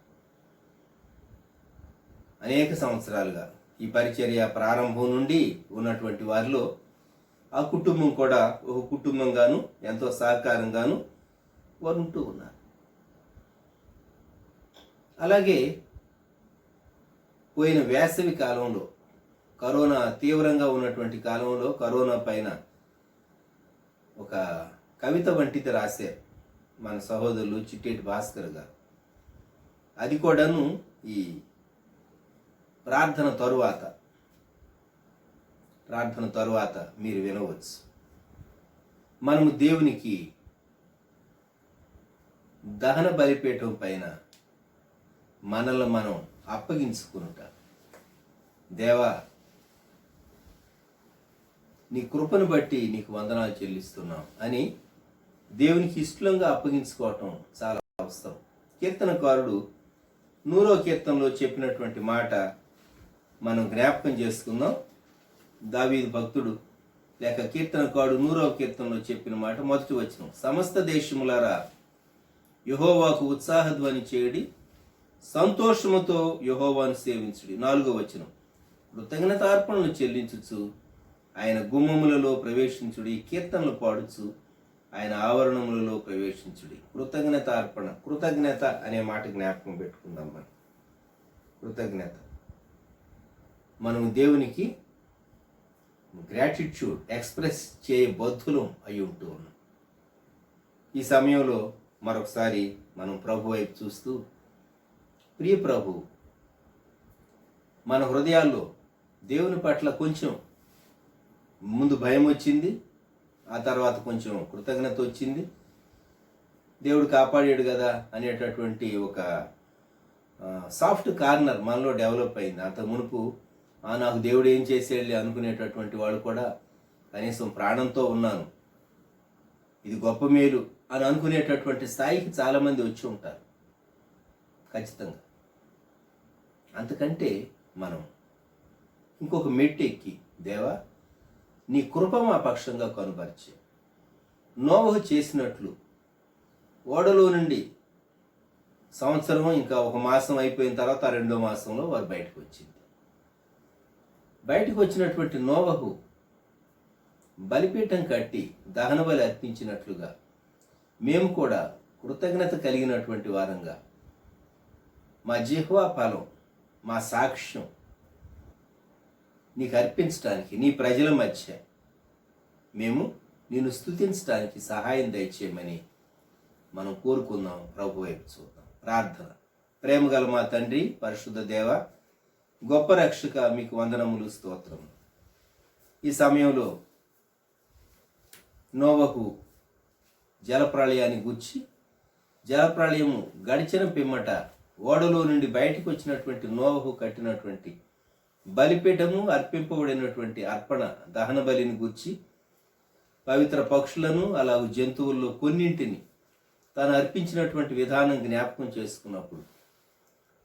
[SPEAKER 3] అనేక సంవత్సరాలుగా ఈ పరిచర్య ప్రారంభం నుండి ఉన్నటువంటి వారిలో ఆ కుటుంబం కూడా ఒక కుటుంబంగాను, ఎంతో సహకారంగాను వారు ఉంటూ ఉన్నారు. అలాగే పోయిన వేసవి కాలంలో, కరోనా తీవ్రంగా ఉన్నటువంటి కాలంలో, కరోనా పైన ఒక కవిత వంటిది రాశారు మన సహోదరులు చిట్టేటి భాస్కర్ గారు. అది కూడాను ఈ ప్రార్థన తరువాత మీరు వినవచ్చు. మనము దేవునికి దహన బలిపీఠం పైన మనల్ని మనం అప్పగించుకునుట, దేవా నీ కృపను బట్టి నీకు వందనాలు చెల్లిస్తున్నాం అని దేవునికి ఇష్టంగా అప్పగించుకోవటం చాలా అవసరం. కీర్తనకారుడు 100వ కీర్తనలో చెప్పినటువంటి మాట మనం జ్ఞాపకం చేసుకుందాం. దావీదు భక్తుడు లేక కీర్తనకారుడు 100వ కీర్తనలో చెప్పిన మాట, మొదటి వచనం, సమస్త దేశములారా యెహోవాకు ఉత్సాహధ్వని చేయడి, సంతోషముతో యెహోవాను సేవించుడి. 4వ వచనం, కృతజ్ఞతార్పణలు చెల్లించుచు ఆయన గుమ్మములలో ప్రవేశించుడి, కీర్తనలు పాడుచు ఆయన ఆవరణములలో ప్రవేశించుడి. కృతజ్ఞత అనే మాట జ్ఞాపకం పెట్టుకుందాం. మనం కృతజ్ఞత, మనం దేవునికి గ్రాటిట్యూడ్ ఎక్స్ప్రెస్ చేయబద్ధులం అయి ఉంటూ ఉన్నాం. ఈ సమయంలో మరొకసారి మనం ప్రభు వైపు చూస్తూ, ప్రియ ప్రభు, మన హృదయాల్లో దేవుని పట్ల కొంచెం ముందు భయం వచ్చింది, ఆ తర్వాత కొంచెం కృతజ్ఞత వచ్చింది. దేవుడు కాపాడాడు కదా అనేటటువంటి ఒక సాఫ్ట్ కార్నర్ మనలో డెవలప్ అయింది. అంత మునుపు నాకు దేవుడు ఏం చేసేళ్ళి అనుకునేటటువంటి వాళ్ళు కూడా కనీసం ప్రాణంతో ఉన్నాను, ఇది గొప్ప మేలు అని అనుకునేటటువంటి స్థాయికి చాలామంది వచ్చి ఉంటారు ఖచ్చితంగా. అంతకంటే మనం ఇంకొక మెట్టు ఎక్కి, దేవా నీ కృప మా పక్షంగా కనుపరిచే, నోవహు చేసినట్లు ఓడలో నుండి సంవత్సరం ఇంకా ఒక మాసం అయిపోయిన తర్వాత 2వ మాసంలో వారు బయటకు వచ్చింది. బయటకు వచ్చినటువంటి నోవహు బలిపీఠం కట్టి దహన బలి అర్పించినట్లుగా మేము కూడా కృతజ్ఞత కలిగినటువంటి వారంగా మా జిహ్వా ఫలం, మా సాక్ష్యం నీకు అర్పించడానికి నీ ప్రజల మధ్య మేము నిన్ను స్తుతించడానికి సహాయం దయచేయమని మనం కోరుకుందాం. ప్రభు వైపు చూద్దాం. ప్రార్థన. ప్రేమగల మా తండ్రి, పరిశుద్ధ దేవ, గొప్ప రక్షక, మీకు వందనములు, స్తోత్రము. ఈ సమయంలో నోవహు జలప్రళయాన్ని గూర్చి, జలప్రళయము గడిచిన పిమ్మట ఓడలో నుండి బయటకు వచ్చినటువంటి నోవహు కట్టినటువంటి బలిపీఠము, అర్పింపబడినటువంటి అర్పణ దహన బలిని గూర్చి, పవిత్ర పక్షులను అలాగే జంతువుల్లో కొన్నింటిని తాను అర్పించినటువంటి విధానం జ్ఞాపకం చేసుకున్నప్పుడు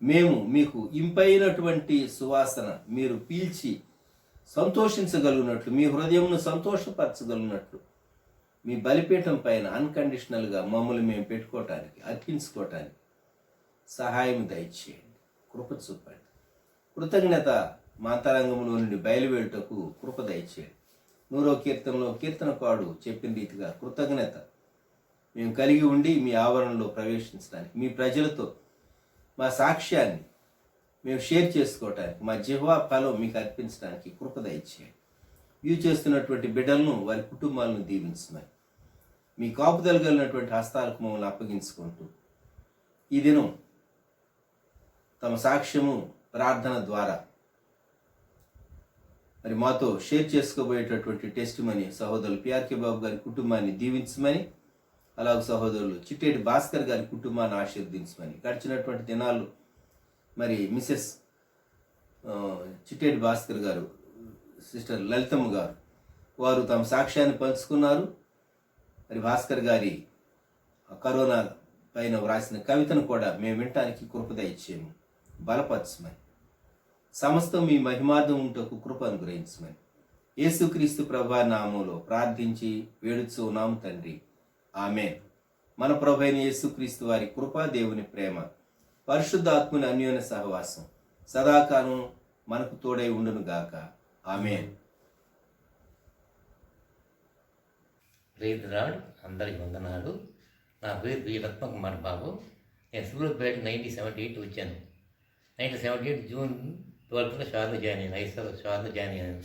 [SPEAKER 3] మేము మీకు ఇంపైనటువంటి సువాసన మీరు పీల్చి సంతోషించగలిగినట్లు, మీ హృదయంను సంతోషపరచగలిగినట్లు మీ బలిపీఠం పైన అన్కండిషనల్గా మమ్మల్ని మేము పెట్టుకోవటానికి, అర్పించుకోవటానికి సహాయం దయచేయండి, కృప చూపండి. కృతజ్ఞత మా అంతరంగంలో నుండి బయలువెళ్ళటకు కృప దయచేయండి. 100వ కీర్తనలో కీర్తనకారుడు చెప్పిన రీతిగా కృతజ్ఞత మేము కలిగి ఉండి మీ ఆవరణలో ప్రవేశించడానికి, మీ ప్రజలతో మా సాక్ష్యాన్ని మేము షేర్ చేసుకోవటానికి, మా జిహ్వా ఫలం మీకు అర్పించడానికి కృప దయచేయండి. వ్యూ చేస్తున్నటువంటి బిడ్డలను, వారి కుటుంబాలను దీవించమని మీ కాపుదల కలిగినటువంటి హస్తాలకు మమ్మల్ని అప్పగించుకుంటూ ఈ దినం తమ సాక్ష్యము, ప్రార్థన ద్వారా మరి మాతో షేర్ చేసుకోబోయేటటువంటి టెస్ట్ మనీ సహోదరులు పిఆర్కే బాబు గారి కుటుంబాన్ని దీవించమని, అలాగే సహోదరులు చిట్టేటి భాస్కర్ గారి కుటుంబాన్ని ఆశీర్వదించమని, గడిచినటువంటి దినాలు మరి మిసెస్ చిట్టేటి భాస్కర్ గారు, సిస్టర్ లలితమ్మ గారు, వారు తమ సాక్ష్యాన్ని పంచుకున్నారు. మరి భాస్కర్ గారి కరోనా పైన వ్రాసిన కవితను కూడా మేము వినటానికి కృప దయచేయము, బలపరచమని, సమస్తం మీ మహిమార్థం ఉంటకు కృప అనుగ్రహించమని యేసుక్రీస్తు ప్రభు నామములో ప్రార్థించి వేడుచున్నాము తండ్రి, ఆమేన్. మన ప్రభు అయిన యేసుక్రీస్తు వారి కృప, దేవుని ప్రేమ, పరిశుద్ధాత్మని అన్యోన్య సహవాసం సదాకాలం మనకు తోడై ఉండును గాక. ఆమేన్.
[SPEAKER 4] ప్రేజ్ రాడ్, అందరికి వందనాలు. నా పేరు బి రత్నకుమార్ బాబు. నేను సూర్యాపేట 1978 వచ్చాను. 1978 జూన్ 12న షార్లో జాయిన్ అయ్యాను. 5 సార్లు షార్లో జాయిన్ అయ్యాను.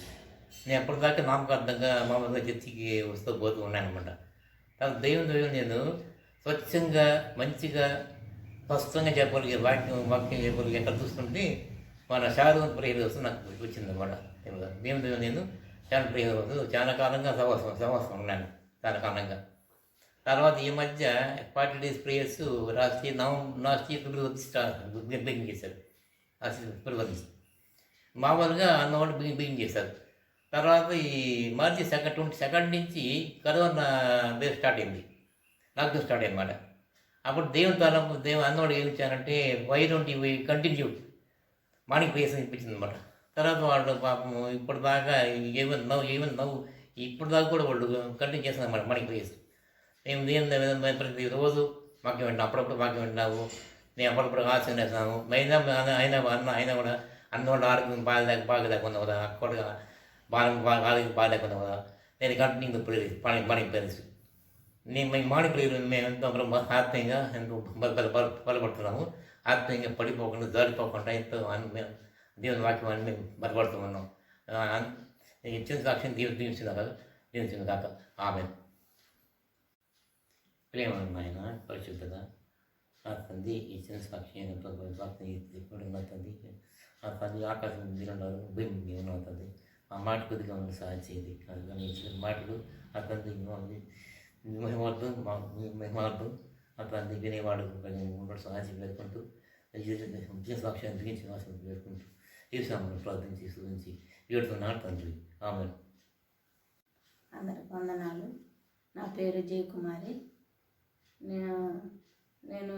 [SPEAKER 4] నేను అప్పటిదాకా నామకార్థంగా మామూలుగా చర్చికి వస్తూ పోతూ ఉన్నాను అనమాట. తర్వాత దేవుని నేను స్వచ్ఛంగా, మంచిగా, స్పష్టంగా చెప్పగలిగే వాక్యం చెప్పగలిగే ఎక్కడ చూస్తుంటే మన షారోన్ ప్రేయర్ వస్తూ నాకు వచ్చిందన్నమాట. దేవుని నేను చాలా ప్రేయర్ వస్తూ చాలా కాలంగా సహవాసం ఉన్నాను చాలా కాలంగా. తర్వాత ఈ మధ్య 40 days prayers last year February begin చేశారు. ఫిబ్రవరి మామూలుగా అన్నవాళ్ళు బిగిన్ చేశారు. తర్వాత ఈ మార్చి 22 నుంచి కరోనా స్టార్ట్ అయింది, లాక్డౌన్ స్టార్ట్ అయింది అన్నమాట. అప్పుడు దేవుని అన్నవాడు ఏమి ఇచ్చారంటే కంటిన్యూ మార్నింగ్ ప్రేయర్స్ ఇప్పించింది అనమాట. తర్వాత వాళ్ళు పాపం ఇప్పటిదాకా ఏమన్ నవ్వు ఇప్పటిదాకా కూడా వాళ్ళు కంటిన్యూ చేస్తున్నారు అన్నమాట మార్నింగ్ ప్రేయర్స్. మేము దేవుని ప్రతి రోజు వాక్యం వింటాం, అప్పుడప్పుడు వాక్యం వింటాము, నేను అప్పుడప్పుడు ఆశయం వేస్తాము. ఆయన కూడా అన్నవాళ్ళు ఆరోగ్యం బాగలేకుండా కదా, అక్కడ ఆరోగ్యం బాగలేకుండా కదా, నేను కంటిన్యూ ప్రేయర్ మార్నింగ్ ప్రేయర్స్. మేము మార్నింగ్ ప్రేయర్ మేము ఎంతో ఆత్మీయంగా ఎంతో బలపడుతున్నాము. ఆత్మీయంగా పడిపోకుండా, జారిపోకుండా ఎంతో దేవుని వాక్యాన్ని మేము బలపడుతూ ఉన్నాం. ఇచ్చిన సాక్ష్యం దీవించిన కాక. ఆమేన్. ప్రేమ ఆయన పరిశుద్ధత ఆ తండ్రి ఇచ్చిన సాక్ష్యం ఎప్పుడు తండ్రి, ఆ తండ్రి ఆకాశం దిగున్నారు, భూమి ఉన్న తండ్రి, ఆ మాట కొద్దిగా ఉన్న సహాయం చేయండి. కానీ ఇచ్చిన మాటలు ఆ తండ్రి మహిమార్థం ఆ తండ్రి వినేవాడు ఉండడం సహాయం వేసుకుంటూ ఇచ్చిన సాక్ష్యాన్ని దిగించిన ఆశలు వేసుకుంటూ ఈ సమయంలో ప్రార్థించి స్థుతించి ఏడుతున్నాడు తండ్రి. ఆమేన్.
[SPEAKER 5] అందరికి వందనాలు. నా పేరు జయకుమారి. నేను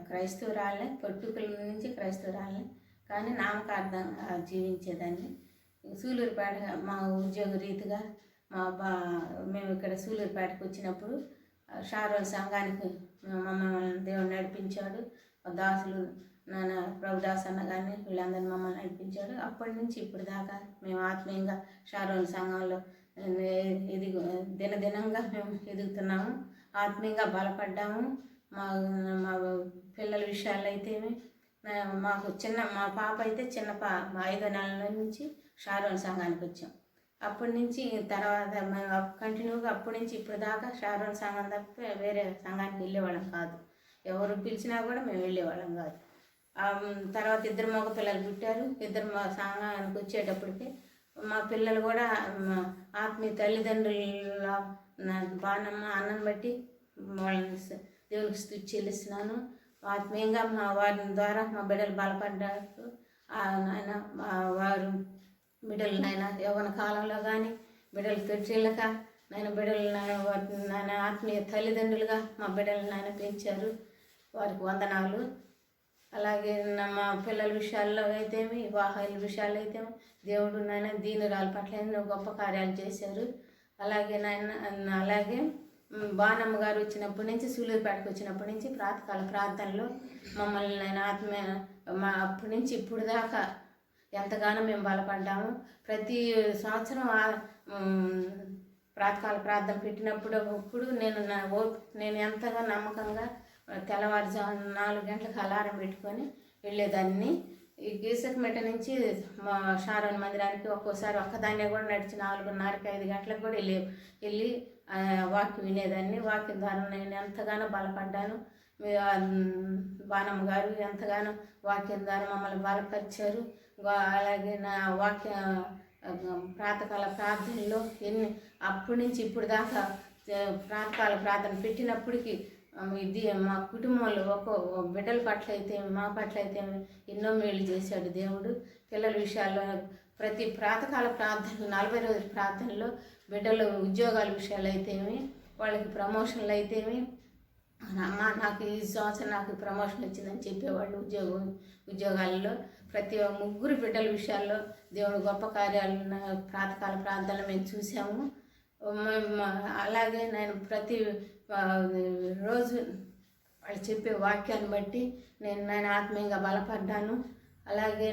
[SPEAKER 5] క్రైస్తవురాలే, పొట్టుకుల నుంచి క్రైస్తవురాలే, కానీ నామకార్థంగా జీవించేదాన్ని. సూలూరుపేట మా ఉద్యోగ రీతిగా మేము ఇక్కడ సూలూరుపేటకు వచ్చినప్పుడు షారోన్ సంఘానికి మమ్మల్ని దేవుడు నడిపించాడు. దాసులు నాన్న ప్రభుదాస్ అన్న కానీ వీళ్ళందరినీ మమ్మల్ని నడిపించాడు. అప్పటి నుంచి ఇప్పుడు దాకా మేము ఆత్మీయంగా షారోన్ సంఘంలో దినదినంగా మేము ఎదుగుతున్నాము, ఆత్మీయంగా బలపడ్డాము. మా పిల్లల విషయాలు అయితేమి, మాకు మా పాప అయితే మా 5వ నెల నుంచి షారోన్ సంఘానికి వచ్చాం. అప్పటి నుంచి తర్వాత మేము కంటిన్యూగా అప్పటి నుంచి ఇప్పుడు దాకా షారోన్ సంఘం తప్ప వేరే సంఘానికి వెళ్ళేవాళ్ళం కాదు. ఎవరు పిలిచినా కూడా మేము వెళ్ళేవాళ్ళం కాదు. తర్వాత 2 మగ పిల్లలు పుట్టారు. 2 మా సంఘానికి వచ్చేటప్పటికి మా పిల్లలు కూడా ఆత్మీయ తల్లిదండ్రుల బాణమ్మ అన్నం బట్టి వాళ్ళని దేవునికి స్తుతి చెల్లిస్తున్నాను. ఆత్మీయంగా వారి ద్వారా మా బిడ్డలు బలపడ్డారు. ఆయన వారు బిడ్డలు నాయన యవ్వన కాలంలో కానీ బిడ్డలు తొట్టిల్లక బిడ్డలు నాయన ఆత్మీయ తల్లిదండ్రులుగా మా బిడ్డలు నాయన పెంచారు. వారికి వందనాలు. అలాగే మా పిల్లల విషయాల్లో అయితేమి వివాహాల విషయాల్లో అయితేమి దేవుడు నాయన దీనురాల పట్ల ఎన్నో గొప్ప కార్యాలు చేశారు. అలాగే బాణమ్మ గారు వచ్చినప్పటి నుంచి సూలూరుపేటకు వచ్చినప్పటి నుంచి ప్రాతకాల ప్రార్థనలో మమ్మల్ని నేను అప్పటి నుంచి ఇప్పుడు దాకా ఎంతగానో మేము బలపడ్డాము. ప్రతి సంవత్సరం ప్రాతకాల ప్రార్థన పెట్టినప్పుడు నేను ఎంతగా నమ్మకంగా తెల్లవారుజామున 4 గంటలకు అలారం పెట్టుకొని వెళ్ళేదాన్ని. ఈ గీసకమెట నుంచి మా షారోన్ మందిరానికి ఒక్కోసారి ఒక్కదాన్నే కూడా నడిచి 4:30కి 5 గంటలకు కూడా వెళ్ళి వాక్యం వినేదాన్ని. వాక్యం ద్వారా నేను ఎంతగానో బలపడ్డాను. బాణమ్మ గారు ఎంతగానో వాక్యం ద్వారా మమ్మల్ని బలపరిచారు. అలాగే నా ప్రాతకాల ప్రార్థనలో అప్పటి నుంచి ఇప్పుడు దాకా ప్రాతకాల ప్రార్థన పెట్టినప్పటికీ ఇది మా కుటుంబంలో బిడ్డల పట్ల అయితే మా పట్ల అయితే ఎన్నో మేలు చేశాడు దేవుడు. పిల్లల విషయాల్లో ప్రతి ప్రాతకాల ప్రార్థనలు 40 రోజుల ప్రార్థనలో బిడ్డలు ఉద్యోగాల విషయాలు అయితేమి వాళ్ళకి ప్రమోషన్లు అయితేమి నాకు ఈ సంవత్సరం నాకు ప్రమోషన్ వచ్చిందని చెప్పేవాళ్ళు. ఉద్యోగాల్లో ప్రతి 3 బిడ్డల విషయాల్లో దేవుడు గొప్ప కార్యాలు ప్రాతకాల ప్రార్థనలు మేము చూసాము. అలాగే నేను ప్రతి రోజు వాళ్ళు చెప్పే వాక్యాన్ని బట్టి నేను ఆత్మీయంగా బలపడ్డాను. అలాగే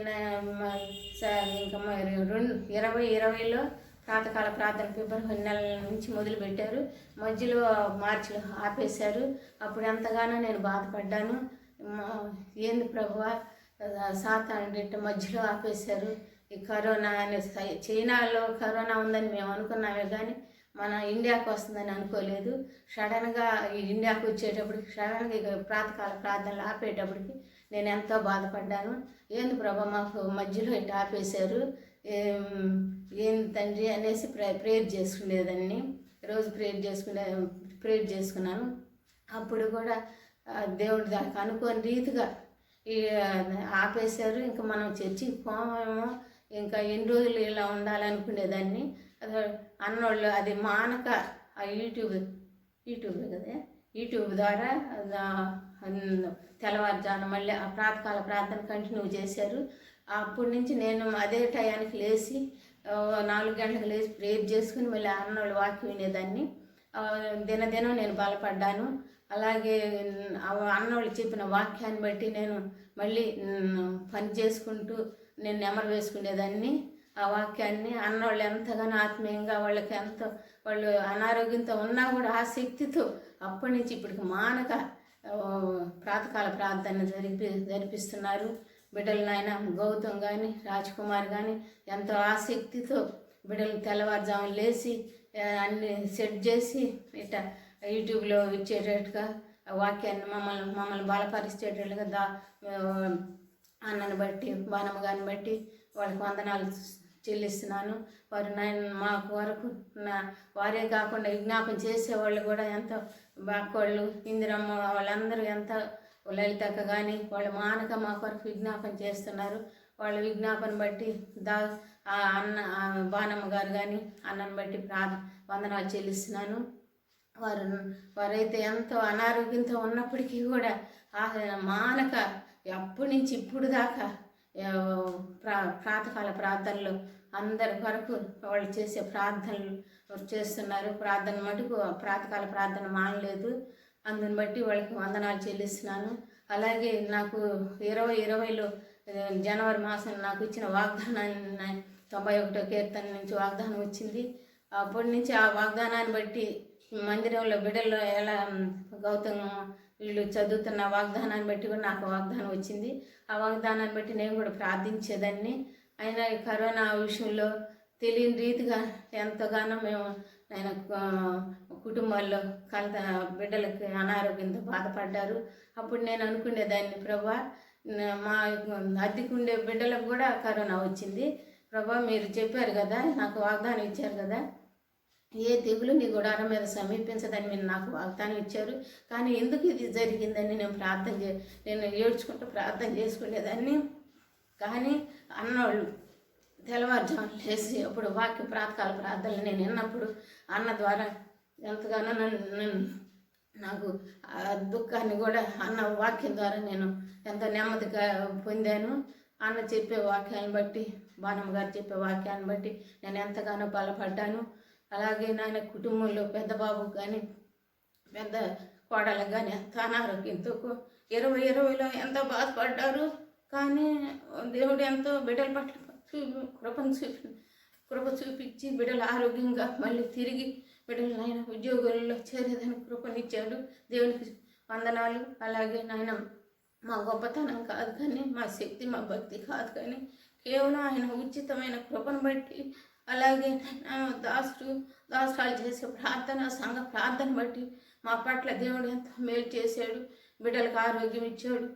[SPEAKER 5] ఇంకా 2020లో ప్రాతకాల ప్రార్థన ఫిబ్రవరి నెల నుంచి మొదలుపెట్టారు. మధ్యలో మార్చిలో ఆపేశారు. అప్పుడు ఎంతగానో నేను బాధపడ్డాను. ఏంది ప్రభువా సాతాను మధ్యలో ఆపేశారు. ఈ కరోనా చైనాలో కరోనా ఉందని మేము అనుకున్నామే కానీ మన ఇండియాకు వస్తుందని అనుకోలేదు. సడన్గా ఈ ఇండియాకు వచ్చేటప్పటికి సడన్గా ప్రాతకాల ప్రార్థనలు ఆపేటప్పటికి నేను ఎంతో బాధపడ్డాను. ఏంది ప్రభా మాకు మధ్యలో ఇట్లా ఆపేశారు ఏంది తండ్రి అనేసి ప్రేయర్ చేసుకునేదాన్ని. రోజు ప్రేయర్ చేసుకున్నాను. అప్పుడు కూడా దేవుడు దానికి అనుకోని రీతిగా ఆపేశారు. ఇంకా మనం చర్చికి పోమేమో ఇంకా ఎన్ని రోజులు ఇలా ఉండాలనుకునేదాన్ని. అన్నోళ్ళు అది మానక ఆ యూట్యూబ్ కదా యూట్యూబ్ ద్వారా తెల్లవారుజామున మళ్ళీ ఆ ప్రాతకాల ప్రార్థన కంటిన్యూ చేశారు. అప్పటి నుంచి నేను అదే టయానికి లేచి 4 గంటలకు లేచి ప్రేయర్ చేసుకుని మళ్ళీ అన్నోళ్ళు వాక్యం వినేదాన్ని. దినదినం నేను బలపడ్డాను. అలాగే అన్నోళ్ళు చెప్పిన వాక్యాన్ని బట్టి నేను మళ్ళీ పని చేసుకుంటూ నేను నెమరు వేసుకునేదాన్ని. ఆ వాక్యాన్ని అన్నోళ్ళు ఎంతగానో ఆత్మీయంగా వాళ్ళు అనారోగ్యంతో ఉన్నా కూడా ఆ శక్తితో అప్పటి నుంచి ఇప్పటికి మానక ప్రాతకాల ప్రార్థన జరిపిస్తున్నారు. బిడ్డలు నాయన గౌతమ్ కానీ రాజ్కుమార్ కానీ ఎంతో ఆసక్తితో బిడ్డలు తెల్లవారుజామున లేచి అన్ని సెట్ చేసి ఇట్లా యూట్యూబ్లో ఇచ్చేటట్టుగా వాక్యాన్ని మమ్మల్ని బలపరిచేటట్టుగా అన్నను బట్టి బాణమ్మ గారిని బట్టి వాళ్ళకి వందనాలు చెల్లిస్తున్నాను. వారు మా వరకు వారే కాకుండా విజ్ఞాపం చేసేవాళ్ళు కూడా ఎంతో బాకోళ్ళు ఇందిరమ్మ వాళ్ళందరూ ఎంతో లలితక్క కానీ వాళ్ళు మానక మా కొరకు విజ్ఞాపన చేస్తున్నారు. వాళ్ళ విజ్ఞాపన బట్టి బాణమ్మ గారు కానీ అన్నను బట్టి వందనాలు చెల్లిస్తున్నాను. వారైతే ఎంతో అనారోగ్యంతో ఉన్నప్పటికీ కూడా మానక అప్పటి నుంచి ఇప్పుడు దాకా ప్రాతకాల ప్రార్థనలు అందరి కొరకు వాళ్ళు చేసే ప్రార్థనలు చేస్తున్నారు. ప్రార్థన మటుకు ప్రాతకాల ప్రార్థన మానలేదు. అందుని బట్టి వాళ్ళకి వందనాలు చెల్లిస్తున్నాను. అలాగే నాకు 2020లో జనవరి మాసం నాకు ఇచ్చిన వాగ్దానాన్ని 91వ కీర్తన నుంచి వాగ్దానం వచ్చింది. అప్పటి నుంచి ఆ వాగ్దానాన్ని బట్టి మందిరంలో బిడ్డల్లో ఎలా గౌతమ్ వీళ్ళు చదువుతున్న వాగ్దానాన్ని బట్టి కూడా నాకు వాగ్దానం వచ్చింది. ఆ వాగ్దానాన్ని బట్టి నేను కూడా ప్రార్థించేదాన్ని. అయినా ఈ కరోనా విషయంలో తెలియని రీతిగా ఎంతగానో మేము నేను కుటుంబాల్లో బిడ్డలకి అనారోగ్యంతో బాధపడ్డారు. అప్పుడు నేను అనుకునేదాన్ని, ప్రభా మా అద్దెకుండే బిడ్డలకు కూడా కరోనా వచ్చింది. ప్రభా మీరు చెప్పారు కదా, నాకు వాగ్దానం ఇచ్చారు కదా, ఏ తెగులు నీ గుడారం మీద సమీపించదని మీరు నాకు వాగ్దానం ఇచ్చారు. కానీ ఎందుకు ఇది జరిగిందని నేను ఏడ్చుకుంటూ ప్రార్థన చేసుకునేదాన్ని. కానీ అన్నోళ్ళు తెల్లవారుజామున లేచి అప్పుడు ప్రాతకాల ప్రార్థనలు నేను విన్నప్పుడు అన్న ద్వారా ఎంతగానో నాకు ఆ దుఃఖాన్ని కూడా అన్న వాక్యం ద్వారా నేను ఎంతో నెమ్మదిగా పొందాను. అన్న చెప్పే వాక్యాన్ని బట్టి, బాణమ్మ గారు చెప్పే వాక్యాన్ని బట్టి నేను ఎంతగానో బలపడ్డాను. అలాగే నాయన కుటుంబంలో పెద్ద బాబు కానీ పెద్ద కోడలకు కానీ ఎంత అనారోగ్యంతో 2020లో ఎంత బాధపడ్డారు. కానీ దేవుడు ఎంతో బిడ్డల పట్ల కృప చూపించి బిడ్డలు ఆరోగ్యంగా మళ్ళీ తిరిగి బిడ్డలు నాయన ఉద్యోగుల్లో చేరేదానికి కృపనిచ్చాడు. దేవునికి వందనాలు. అలాగే నాయన మా గొప్పతనం కాదు కానీ, మా శక్తి మా భక్తి కాదు కానీ, కేవలం ఆయన ఉచితమైన కృపను బట్టి, అలాగే దాసురాలు చేసే ప్రార్థన, సంఘ ప్రార్థన బట్టి మా పట్ల దేవుడు ఎంతో మేలు చేశాడు. బిడ్డలకు ఆరోగ్యం ఇచ్చాడు.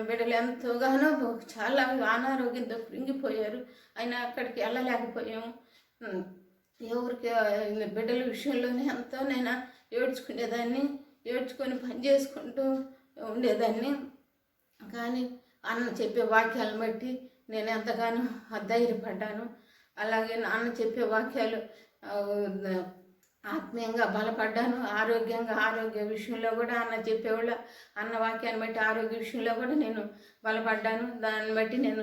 [SPEAKER 5] బిడ్డలు ఎంతోగానో చాలా అనారోగ్యంతో కృంగిపోయారు. అయినా అక్కడికి వెళ్ళలేకపోయాము. ఎవరికి బిడ్డల విషయంలోనే ఎంతో నేను ఏడ్చుకొని పని చేసుకుంటూ ఉండేదాన్ని. కానీ అన్న చెప్పే వాక్యాలను బట్టి నేను ఎంతగానో ధైర్యపడ్డాను. అలాగే అన్న చెప్పే వాక్యాలు ఆత్మీయంగా బలపడ్డాను. ఆరోగ్య విషయంలో కూడా అన్న వాక్యాన్ని బట్టి ఆరోగ్య విషయంలో కూడా నేను బలపడ్డాను. దాన్ని బట్టి నేను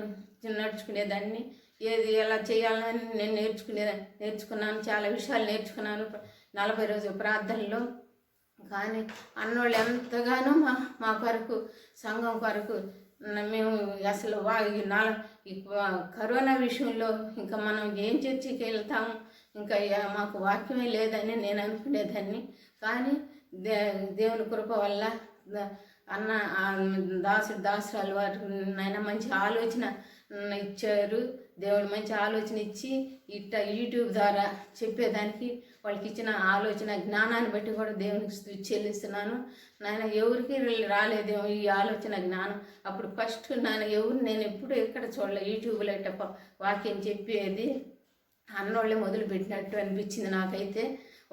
[SPEAKER 5] నడుచుకునేదాన్ని. ఏది ఎలా చేయాలని నేను నేర్చుకున్నాను. చాలా విషయాలు నేర్చుకున్నాను 40 రోజుల ప్రార్థనలో. కానీ అన్నోళ్ళు ఎంతగానో మా కొరకు, సంఘం కొరకు మేము అసలు ఈ కరోనా విషయంలో ఇంకా మనం ఏం చర్చికి వెళ్తాము, ఇంకా మాకు వాక్యమే లేదని నేను అనుకునేదాన్ని. కానీ దేవుని కృప వల్ల అన్న దాసురాలు వారు నాయన మంచి ఆలోచన ఇచ్చారు. దేవుడు మంచి ఆలోచన ఇచ్చి యూట్యూబ్ ద్వారా చెప్పేదానికి వాళ్ళకి ఇచ్చిన ఆలోచన జ్ఞానాన్ని బట్టి కూడా దేవునికి స్తుతి చెల్లిస్తున్నాను. నాయన ఎవరికి రాలేదేమో ఈ ఆలోచన జ్ఞానం. అప్పుడు ఫస్ట్ నేను ఎప్పుడు ఎక్కడ చూడలే, యూట్యూబ్లో వాక్యం చెప్పేది అన్నోళ్ళే మొదలుపెట్టినట్టు అనిపించింది నాకైతే.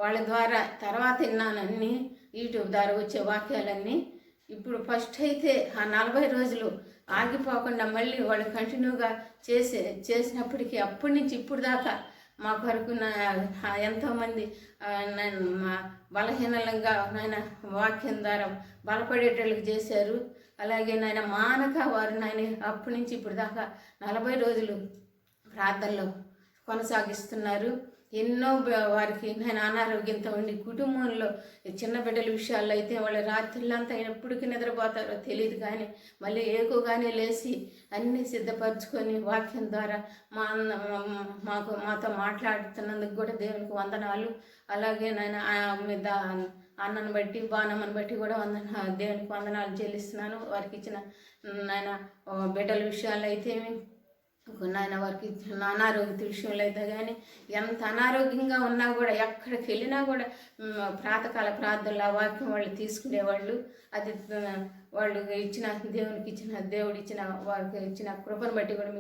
[SPEAKER 5] వాళ్ళ ద్వారా తర్వాత విన్నాను అన్నీ, యూట్యూబ్ ద్వారా వచ్చే వాక్యాలన్నీ. ఇప్పుడు ఫస్ట్ అయితే ఆ 40 రోజులు ఆగిపోకుండా మళ్ళీ వాళ్ళు కంటిన్యూగా చేసినప్పటికీ అప్పటి నుంచి ఇప్పుడు దాకా మా కొరకు ఎంతోమంది బలహీనంగా నాయన వాక్యం ద్వారా బలపడేటోళ్ళకి చేశారు. అలాగే నాయన మానక వారు అప్పటి నుంచి ఇప్పుడు దాకా 40 రోజులు ప్రార్థనలో కొనసాగిస్తున్నారు. ఎన్నో వారికి నేను అనారోగ్యంతో ఉండి కుటుంబంలో చిన్న బిడ్డల విషయాల్లో అయితే వాళ్ళ రాత్రులంతా ఎప్పటికీ నిద్రపోతారో తెలియదు. కానీ మళ్ళీ ఏకోగానే లేచి అన్నీ సిద్ధపరచుకొని వాక్యం ద్వారా మాతో మాట్లాడుతున్నందుకు కూడా దేవునికి వందనాలు. అలాగే నేను అన్నను బట్టి బాణమ్మని బట్టి కూడా దేవునికి వందనాలు చెల్లిస్తున్నాను. వారికి ఇచ్చిన నాయన బిడ్డల విషయాల్లో అయితే నాయన వారికి అనారోగ్య విషయంలో అయితే కానీ ఎంత అనారోగ్యంగా ఉన్నా కూడా ఎక్కడికి వెళ్ళినా కూడా ప్రాతకాల ప్రార్థనలు ఆ వాక్యం వాళ్ళు తీసుకునేవాళ్ళు. అది వాళ్ళు దేవుడు ఇచ్చిన వారికి ఇచ్చిన కృపను బట్టి కూడా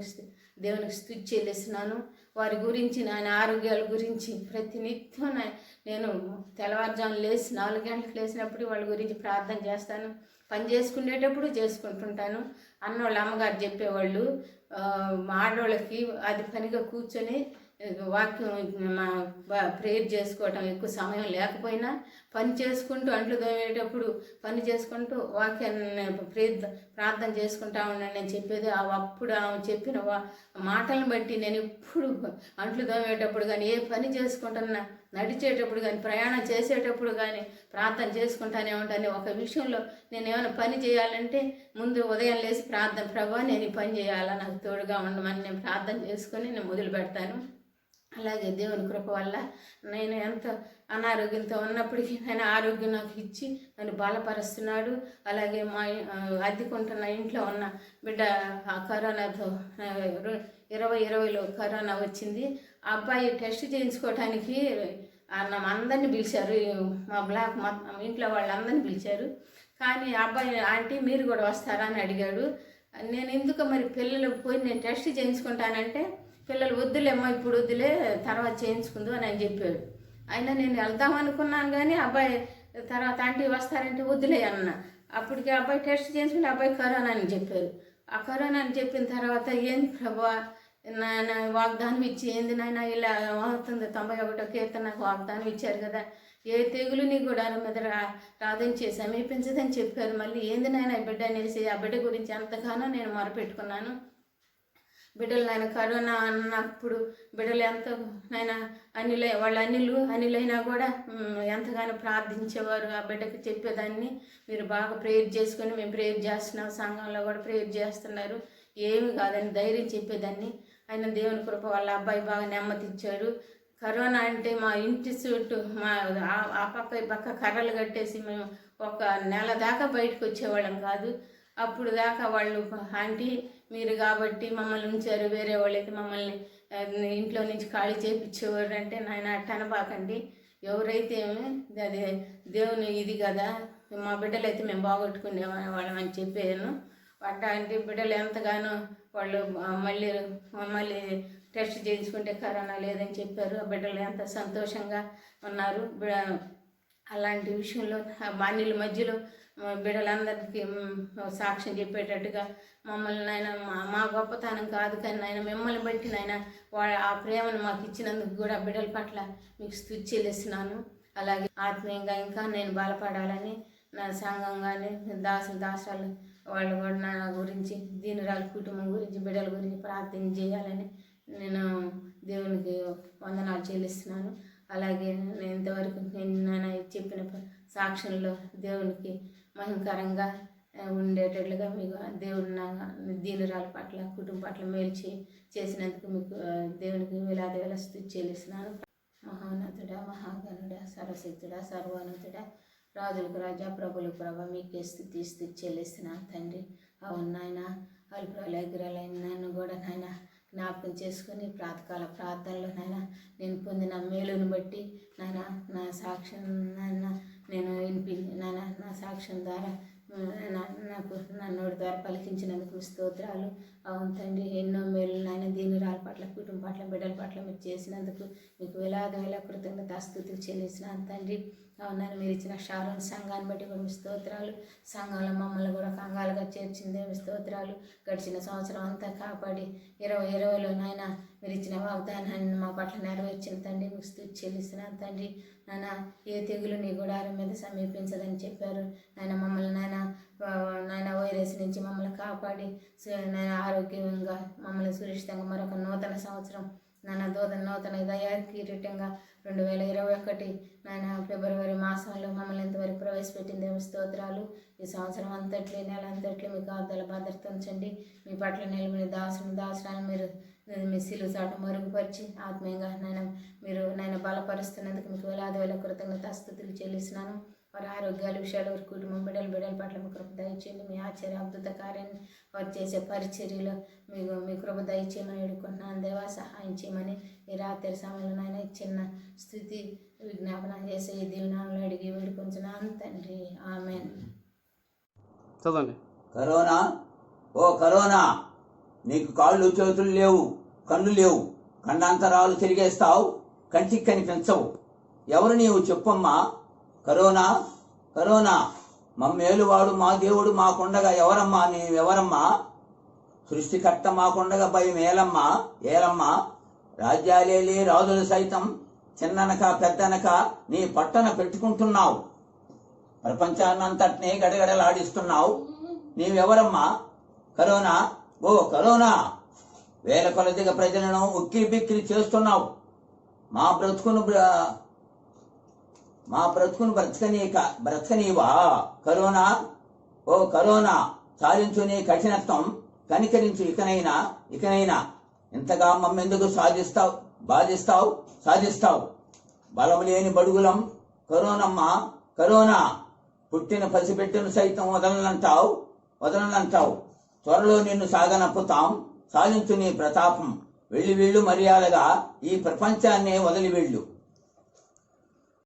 [SPEAKER 5] దేవునికి స్తుతి చెల్లిస్తున్నాను. వారి గురించి నాయన ఆరోగ్యాల గురించి ప్రతినిత్యం నేను తెల్లవారుజామున లేచి 4 గంటలకు లేచినప్పుడు వాళ్ళ గురించి ప్రార్థన చేస్తాను. పని చేసుకునేటప్పుడు చేసుకుంటుంటాను. అన్నోళ్ళ అమ్మగారు చెప్పేవాళ్ళు ఆడవాళ్ళకి అది పనిగా కూర్చొని వాక్యం ప్రేయర్ చేసుకోవటం ఎక్కువ సమయం లేకపోయినా పని చేసుకుంటూ అంట్లు తోమేటప్పుడు పని చేసుకుంటూ వాక్యాన్ని ప్రార్థన చేసుకుంటా ఉన్నాను నేను చెప్పేది. అప్పుడు ఆమె చెప్పిన మాటలను బట్టి నేను ఇప్పుడు అంట్లు తోమేటప్పుడు కానీ ఏ పని చేసుకుంటున్నా, నడిచేటప్పుడు కానీ, ప్రయాణం చేసేటప్పుడు కానీ ప్రార్థన చేసుకుంటానే ఉంటాను. ఒక విషయంలో నేను ఏమైనా పని చేయాలంటే ముందు ఉదయం లేచి ప్రార్థన, ప్రభా నేను ఈ పని చేయాలా, నాకు తోడుగా ఉండమని నేను ప్రార్థన చేసుకొని నేను మొదలు పెడతాను. అలాగే దేవుని కృప వల్ల నేను ఎంత అనారోగ్యంతో ఉన్నప్పటికీ ఆయన ఆరోగ్యం నాకు ఇచ్చి నన్ను బలపరుస్తున్నాడు. అలాగే మా అద్దెకుంటున్న ఇంట్లో ఉన్న బిడ్డ ఆ కరోనాతో 2020లో కరోనా వచ్చింది. ఆ అబ్బాయి టెస్ట్ చేయించుకోవటానికి అందరినీ పిలిచారు, మా బ్లాక్ ఇంట్లో వాళ్ళందరినీ పిలిచారు. కానీ ఆ అబ్బాయి ఆంటీ మీరు కూడా వస్తారా అని అడిగాడు. నేను ఎందుకు మరి పిల్లలు పోయి నేను టెస్ట్ చేయించుకుంటానంటే పిల్లలు వద్దులేమ్మా ఇప్పుడు వద్దులే తర్వాత చేయించుకుందు అని చెప్పాడు. అయినా నేను వెళ్దాం అనుకున్నాను కానీ అబ్బాయి తర్వాత ఆంటీ వస్తారంటే వద్దులే అన్న. అప్పటికి అబ్బాయి టెస్ట్ చేయించుకుంటే అబ్బాయి కరోనా అని చెప్పారు. ఆ కరోనా అని చెప్పిన తర్వాత ఏంది ప్రభా నాయన వాగ్దానం ఇచ్చి ఏంది నాయన ఇలా అవుతుంది 91వ కీర్తన నాకు వాగ్దానం ఇచ్చారు కదా, ఏ తెగులుని కూడా మీద రాదని సమీపించదని చెప్పారు. మళ్ళీ ఏంది నాయన బిడ్డ అనేసి ఆ బిడ్డ గురించి ఎంతగానో నేను మొరపెట్టుకున్నాను. బిడ్డలు నాయన కరోనా అన్నప్పుడు బిడ్డలు ఎంతో నాయన వాళ్ళ అనిలైనా కూడా ఎంతగానో ప్రార్థించేవారు. ఆ బిడ్డకి చెప్పేదాన్ని మీరు బాగా ప్రేయర్ చేసుకొని మేము ప్రేయర్ చేస్తున్నాం, సంఘంలో కూడా ప్రేయర్ చేస్తున్నారు, ఏమి కాదని ధైర్యం చెప్పేదాన్ని. ఆయన దేవుని కృప వాళ్ళ అబ్బాయి బాగా నెమ్మదిచ్చాడు. కరోనా అంటే మా ఇంటి చుట్టూ ఆ పక్క ఈ పక్క కర్రలు కట్టేసి మేము ఒక నెల దాకా బయటకు వచ్చేవాళ్ళం కాదు. అప్పుడు దాకా వాళ్ళు ఆంటీ మీరు కాబట్టి మమ్మల్ని ఉంచారు, వేరే వాళ్ళైతే మమ్మల్ని ఇంట్లో నుంచి ఖాళీ చేయించేవారు అంటే నాయన అట్టనబాకండి, ఎవరైతే అది దేవుని ఇది కదా, మా బిడ్డలైతే మేము బాగొట్టుకునే వాళ్ళం అని చెప్పాను. అట్లాంటి బిడ్డలు ఎంతగానో వాళ్ళు మళ్ళీ టెస్ట్ చేయించుకుంటే కరోనా లేదని చెప్పారు. ఆ బిడ్డలు ఎంత సంతోషంగా ఉన్నారు. అలాంటి విషయంలో బాణీల మధ్యలో బిడ్డలందరికీ సాక్ష్యం చెప్పేటట్టుగా మమ్మల్ని నాయన మా గొప్పతనం కాదు కానీ నాయన మిమ్మల్ని బట్టి నాయన ఆ ప్రేమను మాకు ఇచ్చినందుకు కూడా బిడ్డల పట్ల మీకు స్తుతి చెల్లిస్తున్నాను. అలాగే ఆత్మీయంగా ఇంకా నేను బలపడాలని నా సంఘం కానీ దాసాలు వాళ్ళు కూడా నా గురించి దీనురాల కుటుంబం గురించి బిడ్డల గురించి ప్రార్థన చేయాలని నేను దేవునికి వందనాలు చెల్లిస్తున్నాను. అలాగే నేను ఇంతవరకు నేను చెప్పిన సాక్ష్యంలో దేవునికి మహిమకరంగా ఉండేటట్లుగా మీకు దేవుడు నా దీనురాల పట్ల కుటుంబం పట్ల మేలు చేసినందుకు మీకు దేవునికి వేల స్తుతి చెల్లిస్తున్నాను. మహోన్నతుడా, మహాగణుడా, సర్వశక్తుడా, సర్వోన్నతుడా, రాజులకు రాజా, ప్రభులకు ప్రభా, మీకే స్తుతి చెల్లిస్తున్నాను తండ్రి. అవును నాయన అల్పురాలైన నన్ను కూడా నాయన జ్ఞాపకం చేసుకుని ప్రాతకాల ప్రార్థనలో నాయన నేను పొందిన మేలును బట్టి నాయన నా సాక్ష్యం నాయన నేను నాయన నా సాక్ష్యం ద్వారా నాకు నా నోటి ద్వారా పలికించినందుకు స్తోత్రాలు. అవును తండ్రి, ఎన్నో మేలు నాయన దీనురాల పట్ల కుటుంబం పట్ల బిడ్డల పట్ల మీరు చేసినందుకు మీకు వేల కృతజ్ఞతాస్తుతులు చెల్లిస్తున్నాను తండ్రి. అవునాను మీరు ఇచ్చిన షారోన్ సంఘాన్ని బట్టి కూడా మీ స్తోత్రాలు. సంఘంలో మమ్మల్ని కూడా కంగాలుగా చేర్చిందే మీ స్తోత్రాలు. గడిచిన సంవత్సరం అంతా కాపాడి 2020లో నాయన మీరు ఇచ్చిన వాగ్దానాన్ని మా పట్ల నెరవేర్చిన తండ్రి మీకు స్తుతి చెల్లిస్తున్నాను తండ్రి. నాయన ఏ తెగులు నీ గుడారం మీద సమీపించదని చెప్పారు నాయన. మమ్మల్ని నాయన వైరస్ నుంచి మమ్మల్ని కాపాడి నాయన ఆరోగ్యంగా మమ్మల్ని సురక్షితంగా మరొక నూతన సంవత్సరం నాయన నూతన దయా కిరీటంగా 2021 నాయన ఫిబ్రవరి మాసంలో మమ్మల్ని ఇంతవరకు ప్రవేశపెట్టింది స్తోత్రాలు. ఈ సంవత్సరం అంతట్లో నెల అంతట్లో మీకు కాపుదల భద్రత ఉంచండి. మీ పట్ల నిలబడి దాసురాన్ని మీరు మీ సిలువ చాటు మరుగుపరిచి ఆత్మీయంగా మీరు బలపరుస్తున్నందుకు మీకు వేల కృతజ్ఞతాస్తుతులు చెల్లిస్తున్నాను. వారి ఆరోగ్యాల విషయాలు వారి కుటుంబం బిడ్డల పట్ల మీ కృప దయచేయండి. మీ ఆశ్చర్య అద్భుత కార్యాన్ని వారు చేసే పరిచర్యలో మీ కృప దయచేయమని వేడుకుంటున్నాను దేవా. సహాయం చేయమని ఈ రాత్రి సమయంలో నాయన చిన్న స్థుతి విజ్ఞాపన చేసే ఈ దీవెనలు అడిగి వేడుకుంటున్నాను తండ్రి. ఆమెన్.
[SPEAKER 6] చదవండి.
[SPEAKER 7] కరోనా, ఓ కరోనా, నీకు కాళ్ళు చేతులు లేవు, కళ్ళు లేవు, కండాంతరాలు తిరిగేస్తావు, కంటికి కనిపించవు. ఎవరు నీవు చెప్పమ్మా? కరోనా, కరోనా, మమ్మేలువాడు మా దేవుడు మాకుండగా ఎవరమ్మా నీవెవరమ్మా? సృష్టికర్త మాకుండగా భయం ఏలమ్మా? రాజ్యాలేలే రాజులు సైతం చిన్ననక పెద్దనక నీ పట్టణ పెట్టుకుంటున్నావు. ప్రపంచాన్నంతటినీ గడగడలాడిస్తున్నావు. నీవెవరమ్మా? కరోనా, ఓ కరోనా, వేల కొలదిగా ప్రజలను ఉక్కిరి బిక్కిరి చేస్తున్నావు. మా బ్రతుకును బ్రతకనీవా? కరోనా, ఓ కరోనా, సాధించు నీ కఠినత్వం, కనికరించు ఇకనైనా. ఇంతగా మమ్మెందుకు బాధిస్తావు? బలము లేని బడుగులం కరోనమ్మా కరోనా. పుట్టిన పసిబిడ్డను సైతం వదలనంటావు. త్వరలో నిన్ను సాగనప్పుతాం, సాధించు నీ ప్రతాపం. వెళ్ళి వెళ్ళు మర్యాదగా ఈ ప్రపంచాన్నే వదిలి వెళ్ళు.